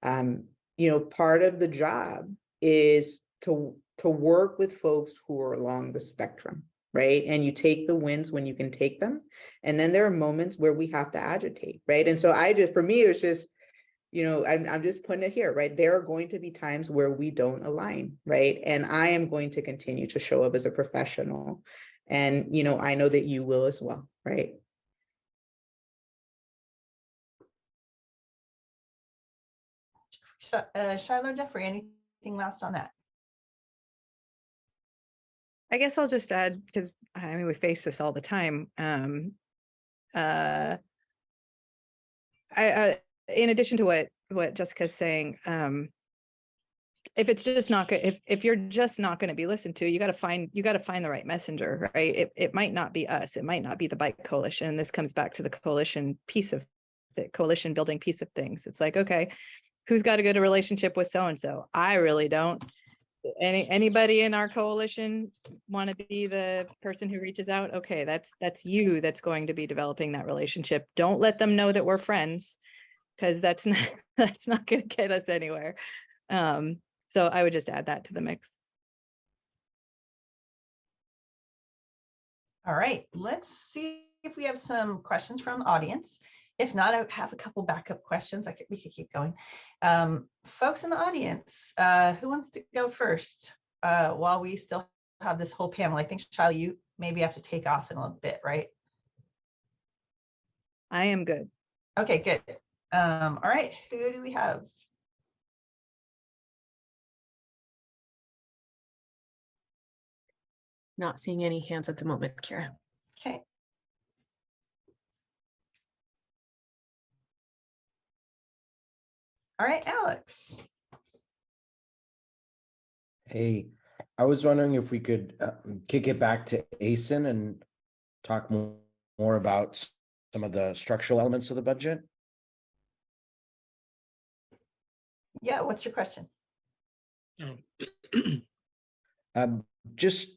part of the job is to work with folks who are along the spectrum, right? And you take the wins when you can take them, and then there are moments where we have to agitate, right? And so for me, it's just, I'm just putting it here, right? There are going to be times where we don't align, right? And I am going to continue to show up as a professional. And, I know that you will as well, right? Shiloh, Jeffrey, anything last on that? I guess I'll just add, because I mean, we face this all the time. In addition to what Jessica's saying, if it's just not good, if you're just not going to be listened to, you got to find the right messenger, right? It might not be us, it might not be the Bike Coalition. And this comes back to the coalition piece of the coalition building piece of things. It's like, okay, who's got a good relationship with so and so? I really don't. Anybody in our coalition want to be the person who reaches out? Okay, that's you that's going to be developing that relationship. Don't let them know that we're friends, because that's not going to get us anywhere. So I would just add that to the mix. All right, let's see if we have some questions from the audience. If not, I have a couple backup questions. We could keep going. Folks in the audience, who wants to go first while we still have this whole panel? I think, Shiloh, you maybe have to take off in a little bit, right? I am good. Okay, good. All right, who do we have? Not seeing any hands at the moment, Kyra. Okay. All right, Alex. Hey, I was wondering if we could kick it back to Asn and talk more about some of the structural elements of the budget. Yeah, what's your question? Just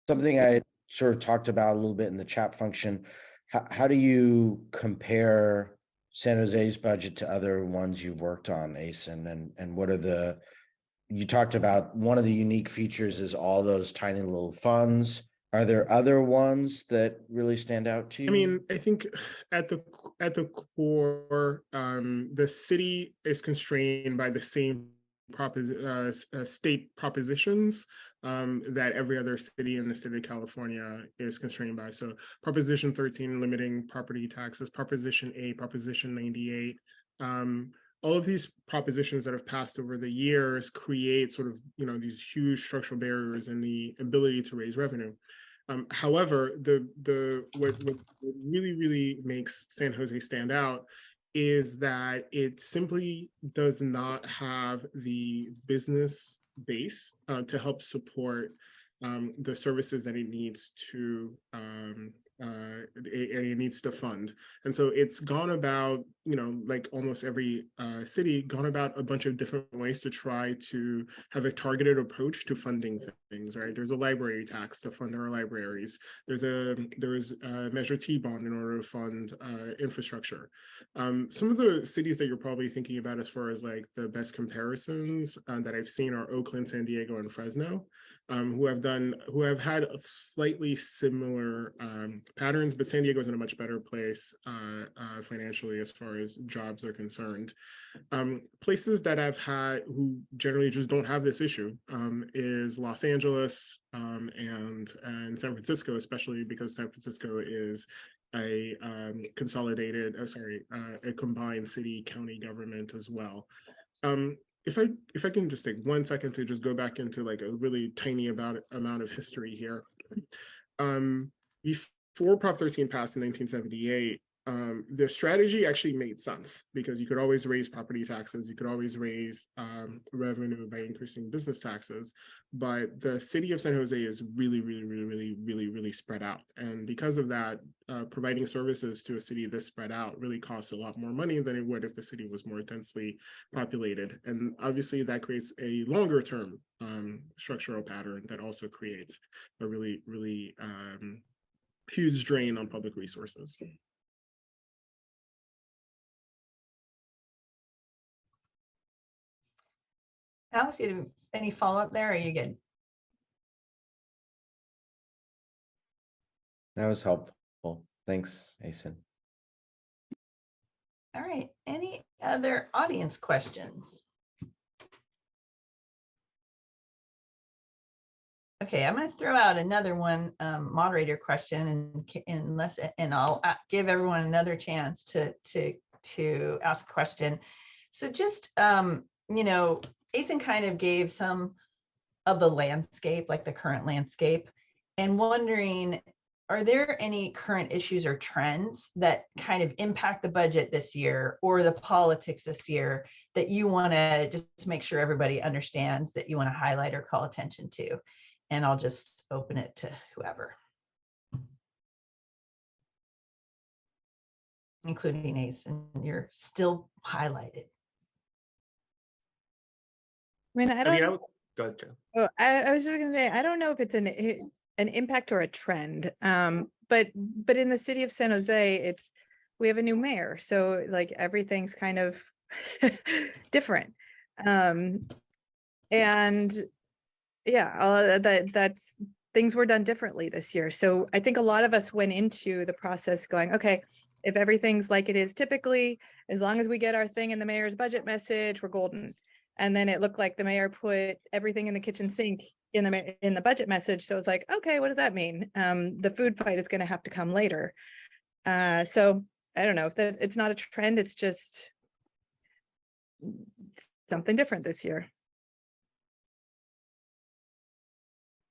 something I sort of talked about a little bit in the chat function. How do you compare San Jose's budget to other ones you've worked on, Asn, and what are you talked about one of the unique features is all those tiny little funds. Are there other ones that really stand out to you? I mean, I think at the core, the city is constrained by the same state propositions that every other city in the state of California is constrained by. So Proposition 13 limiting property taxes, Proposition 8, Proposition 98. All of these propositions that have passed over the years create sort of, these huge structural barriers in the ability to raise revenue. However, what really, really makes San Jose stand out is that it simply does not have the business base to help support the services that it needs to it needs to fund. And so it's gone about, like almost every city, gone about a bunch of different ways to try to have a targeted approach to funding things, right? There's a library tax to fund our libraries. There's a Measure T bond in order to fund infrastructure. Some of the cities that you're probably thinking about as far as like the best comparisons that I've seen are Oakland, San Diego, and Fresno, who have had a slightly similar patterns, but San Diego is in a much better place financially as far as jobs are concerned. Places that I've had who generally just don't have this issue is Los Angeles and San Francisco, especially because San Francisco is a a combined city county government as well. If I can just take 1 second to just go back into like a really tiny amount of history here. Before Prop 13 passed in 1978, the strategy actually made sense because you could always raise property taxes, you could always raise revenue by increasing business taxes, but the city of San Jose is really spread out. And because of that, providing services to a city this spread out really costs a lot more money than it would if the city was more densely populated. And obviously that creates a longer term structural pattern that also creates a really huge drain on public resources. Alex, you have any follow-up there, or are you good? That was helpful. Thanks, Asn. All right, any other audience questions? Okay, I'm going to throw out another one, moderator question, and I'll give everyone another chance to ask a question. So just Asn kind of gave some of the landscape, like the current landscape, and wondering, are there any current issues or trends that kind of impact the budget this year or the politics this year that you want to just make sure everybody understands, that you want to highlight or call attention to? And I'll just open it to whoever, including Asn. You're still highlighted. I mean, go ahead, Jen. Oh, I was just gonna say, I don't know if it's an impact or a trend, but in the city of San Jose, we have a new mayor, so like everything's kind of different, and yeah, that's things were done differently this year. So I think a lot of us went into the process going, okay, if everything's like it is typically, as long as we get our thing in the mayor's budget message, we're golden. And then it looked like the mayor put everything in the kitchen sink in the budget message. So it's like, okay, what does that mean? The food fight is going to have to come later. So I don't know if it's not a trend. It's just something different this year.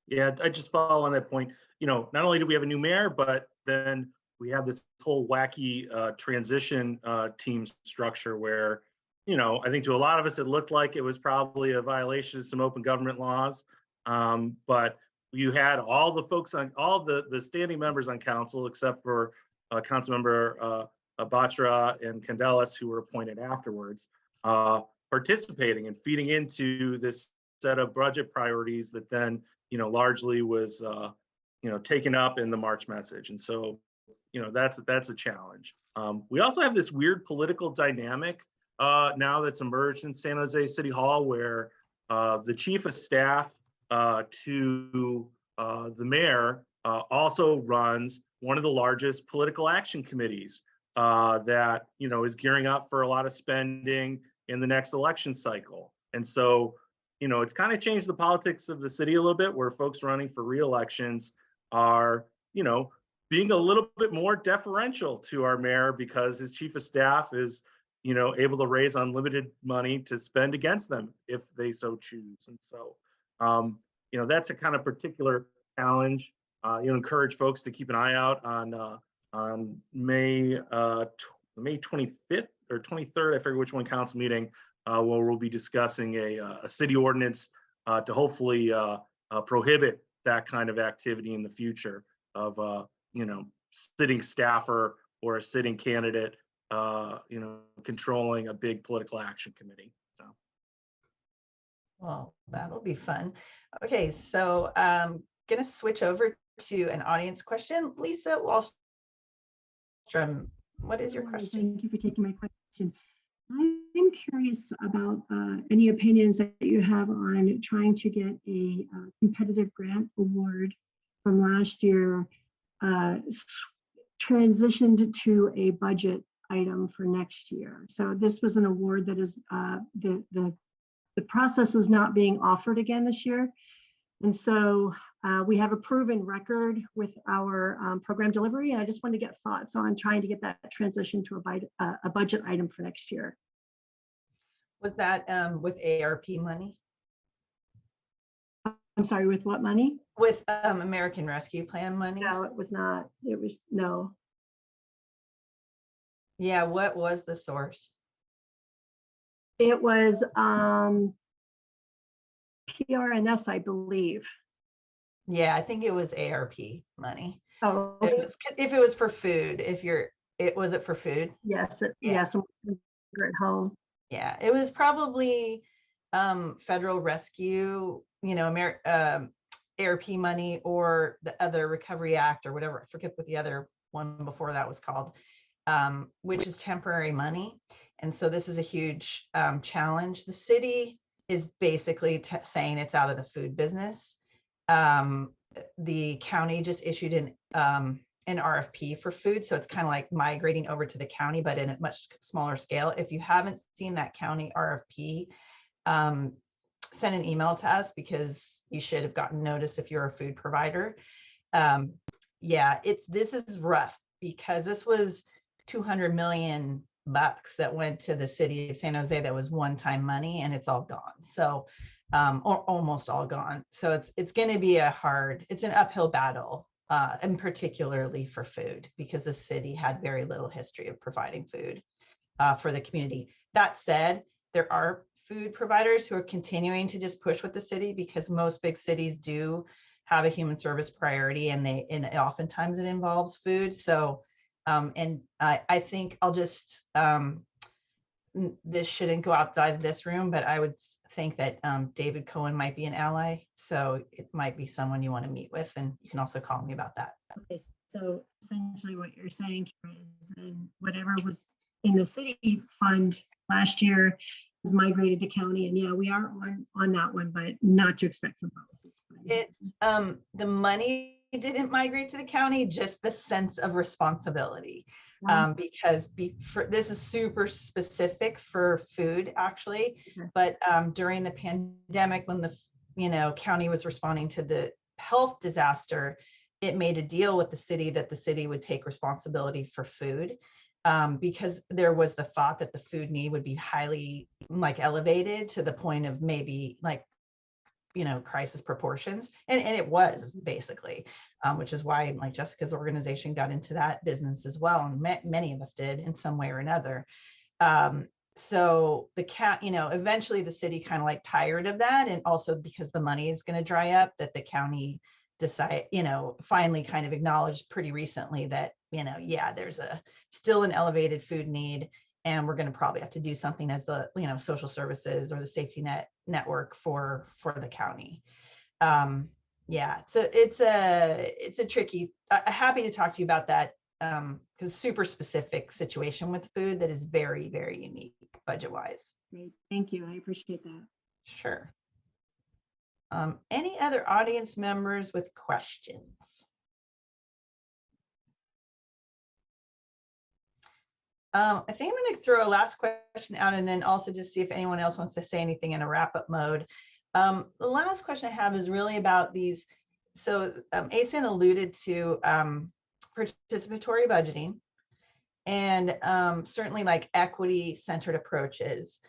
Yeah, I just follow on that point. Not only do we have a new mayor, but then we have this whole wacky transition team structure where, I think to a lot of us, it looked like it was probably a violation of some open government laws. But you had all the folks on all the standing members on council, except for Councilmember Batra and Candelas, who were appointed afterwards, participating and feeding into this set of budget priorities that then, largely was, taken up in the March message. And so, that's a challenge. We also have this weird political dynamic now that's emerged in San Jose City Hall, where the chief of staff to the mayor also runs one of the largest political action committees that is gearing up for a lot of spending in the next election cycle. And so, it's kind of changed the politics of the city a little bit, where folks running for re-elections are, being a little bit more deferential to our mayor because his chief of staff is able to raise unlimited money to spend against them if they so choose. And so, that's a kind of particular challenge. Encourage folks to keep an eye out on May 25th or 23rd, I forget which one, council meeting, where we'll be discussing a city ordinance to hopefully prohibit that kind of activity in the future of, sitting staffer or a sitting candidate, controlling a big political action committee. So. Well, that'll be fun. Okay, so I'm going to switch over to an audience question. Lisa Wallstrom, what is your question? Thank you for taking my question. I'm curious about any opinions that you have on trying to get a competitive grant award from last year transitioned to a budget item for next year. So this was an award that is the process is not being offered again this year. And so we have a proven record with our program delivery. And I just wanted to get thoughts on trying to get that transition to a budget item for next year. Was that with ARP money? I'm sorry, with what money? With American Rescue Plan money? No, it was not. It was, no. Yeah, what was the source? It was PRNS, I believe. Yeah, I think it was ARP money. Oh, okay. If it was for food, was it for food? Yes, Yeah. yes, we're at home. Yeah, it was probably federal rescue, ARP money, or the other Recovery Act or whatever. I forget what the other one before that was called, which is temporary money. And so this is a huge challenge. The city is basically saying it's out of the food business. The county just issued an RFP for food. So it's kind of like migrating over to the county, but in a much smaller scale. If you haven't seen that county RFP, send an email to us, because you should have gotten notice if you're a food provider. This is rough, because this was $200 million that went to the city of San Jose that was one-time money, and it's all gone. So or almost all gone. So it's going to be it's an uphill battle, and particularly for food, because the city had very little history of providing food for the community. That said, there are food providers who are continuing to just push with the city, because most big cities do have a human service priority, and oftentimes it involves food. So I think I'll just this shouldn't go outside of this room, but I would think that David Cohen might be an ally. So it might be someone you want to meet with, and you can also call me about that. Okay, so essentially what you're saying, Kyra, is then whatever was in the city fund last year is migrated to county, and yeah, we are on that one, but not to expect from both. It's the money didn't migrate to the county, just the sense of responsibility. Because this is super specific for food, actually. Okay. But during the pandemic, when the county was responding to the health disaster, it made a deal with the city that the city would take responsibility for food, because there was the thought that the food need would be highly elevated to the point of maybe crisis proportions, and it was basically, which is why Jessica's organization got into that business as well, and many of us did in some way or another. So the eventually the city kind of tired of that, and also because the money is going to dry up, that the county finally kind of acknowledged pretty recently that there's still an elevated food need, and we're going to probably have to do something as the social services or the safety network for the county. It's a tricky. Happy to talk to you about that, because super specific situation with food that is very, very unique budget wise. Great, thank you. I appreciate that. Sure. Any other audience members with questions? I think I'm going to throw a last question out, and then also just see if anyone else wants to say anything in a wrap-up mode. The last question I have is really about these. So Asn alluded to participatory budgeting, and certainly equity-centered approaches.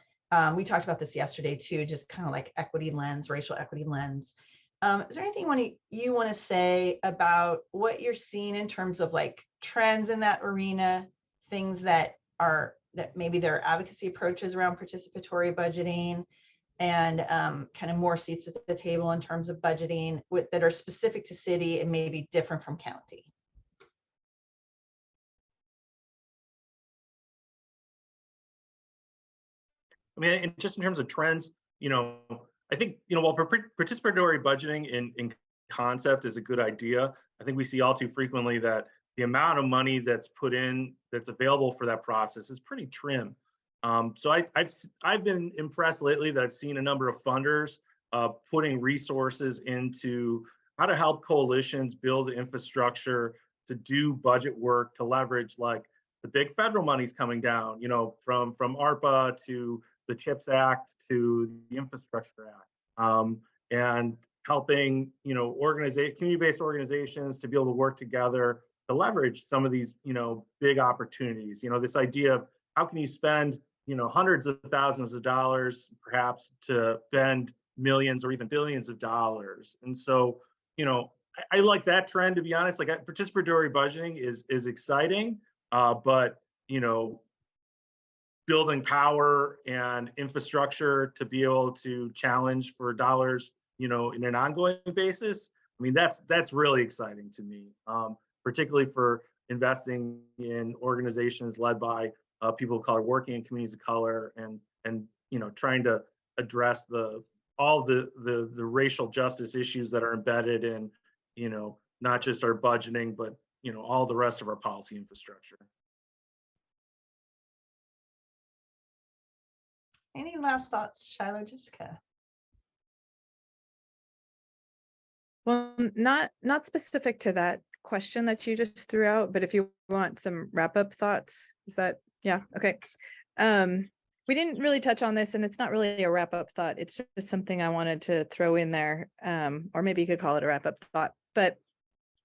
We talked about this yesterday too, just kind of equity lens, racial equity lens. Is there anything you want to say about what you're seeing in terms of trends in that arena? Things that maybe there are advocacy approaches around participatory budgeting, and kind of more seats at the table in terms of budgeting that are specific to city and maybe different from county. I mean, and just in terms of trends, I think, while participatory budgeting in concept is a good idea, I think we see all too frequently that the amount of money that's put in, that's available for that process, is pretty trim. So I've been impressed lately that I've seen a number of funders putting resources into how to help coalitions build infrastructure to do budget work, to leverage like the big federal money's coming down, from ARPA to the CHIPS Act to the Infrastructure Act, and helping, community-based organizations to be able to work together to leverage some of these, big opportunities. This idea of how can you spend, hundreds of thousands of dollars, perhaps, to spend millions or even billions of dollars. And so, I like that trend, to be honest. Like, participatory budgeting is exciting, but building power and infrastructure to be able to challenge for dollars, in an ongoing basis, I mean, that's really exciting to me, particularly for investing in organizations led by people of color, working in communities of color, and trying to address all the racial justice issues that are embedded in, not just our budgeting, but all the rest of our policy infrastructure. Any last thoughts, Shiloh, Jessica? Well, not specific to that question that you just threw out, but if you want some wrap-up thoughts, is that, yeah, okay. We didn't really touch on this, and it's not really a wrap-up thought. It's just something I wanted to throw in there, or maybe you could call it a wrap-up thought. But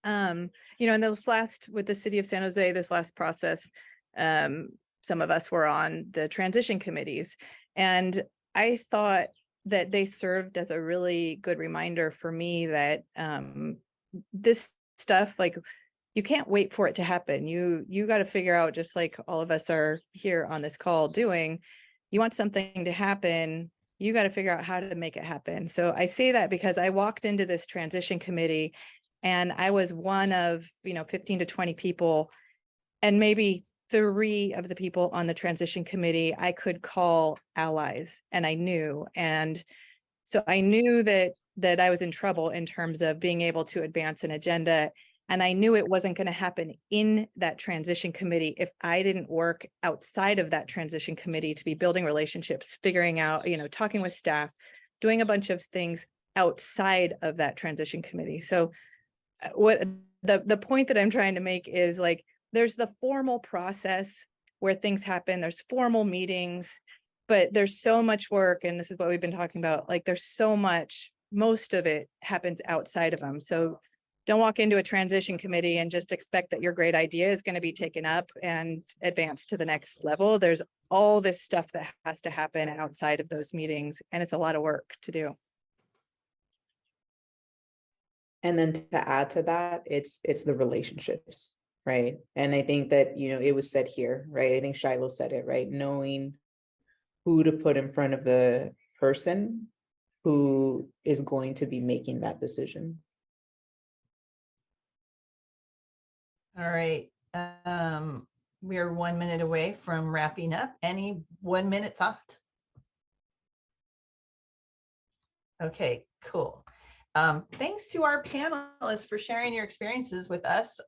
in this with the City of San Jose, this last process, some of us were on the transition committees, and I thought that they served as a really good reminder for me that this stuff, like, you can't wait for it to happen. You got to figure out, just like all of us are here on this call doing, you want something to happen, you got to figure out how to make it happen. So I say that because I walked into this transition committee and I was one of, 15 to 20 people, and maybe 3 of the people on the transition committee I could call allies, and I knew. And so I knew that I was in trouble in terms of being able to advance an agenda. And I knew it wasn't going to happen in that transition committee if I didn't work outside of that transition committee to be building relationships, figuring out, talking with staff, doing a bunch of things outside of that transition committee. So what the point that I'm trying to make is, like, there's the formal process where things happen, there's formal meetings, but there's so much work, and this is what we've been talking about, like, there's so much, most of it happens outside of them. So don't walk into a transition committee and just expect that your great idea is going to be taken up and advanced to the next level. There's all this stuff that has to happen outside of those meetings, and it's a lot of work to do. And then to add to that, it's the relationships, right? And I think that, it was said here, right? I think Shiloh said it, right? Knowing who to put in front of the person who is going to be making that decision. All right. We are 1 minute away from wrapping up. Any 1 minute thought? Okay, cool. Thanks to our panelists for sharing your experiences with us.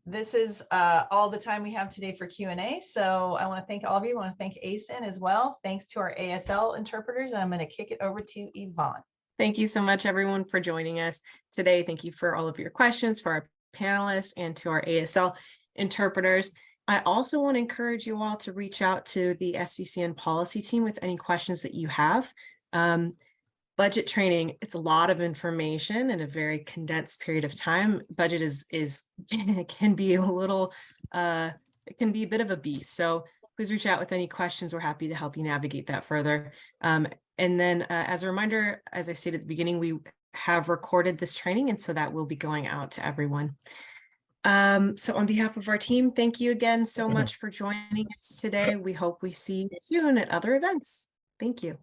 This is all the time we have today for Q&A. So I want to thank all of you. I want to thank Asn as well. Thanks to our ASL interpreters. And I'm going to kick it over to Yvonne. Thank you so much, everyone, for joining us today. Thank you for all of your questions, for our panelists, and to our ASL interpreters. I also want to encourage you all to reach out to the SVCN policy team with any questions that you have. Budget training, it's a lot of information in a very condensed period of time. Budget can be a little, it can be a bit of a beast. So please reach out with any questions. We're happy to help you navigate that further. And then as a reminder, as I stated at the beginning, we have recorded this training, and so that will be going out to everyone. So on behalf of our team, thank you again so much for joining us today. We hope we see you soon at other events. Thank you.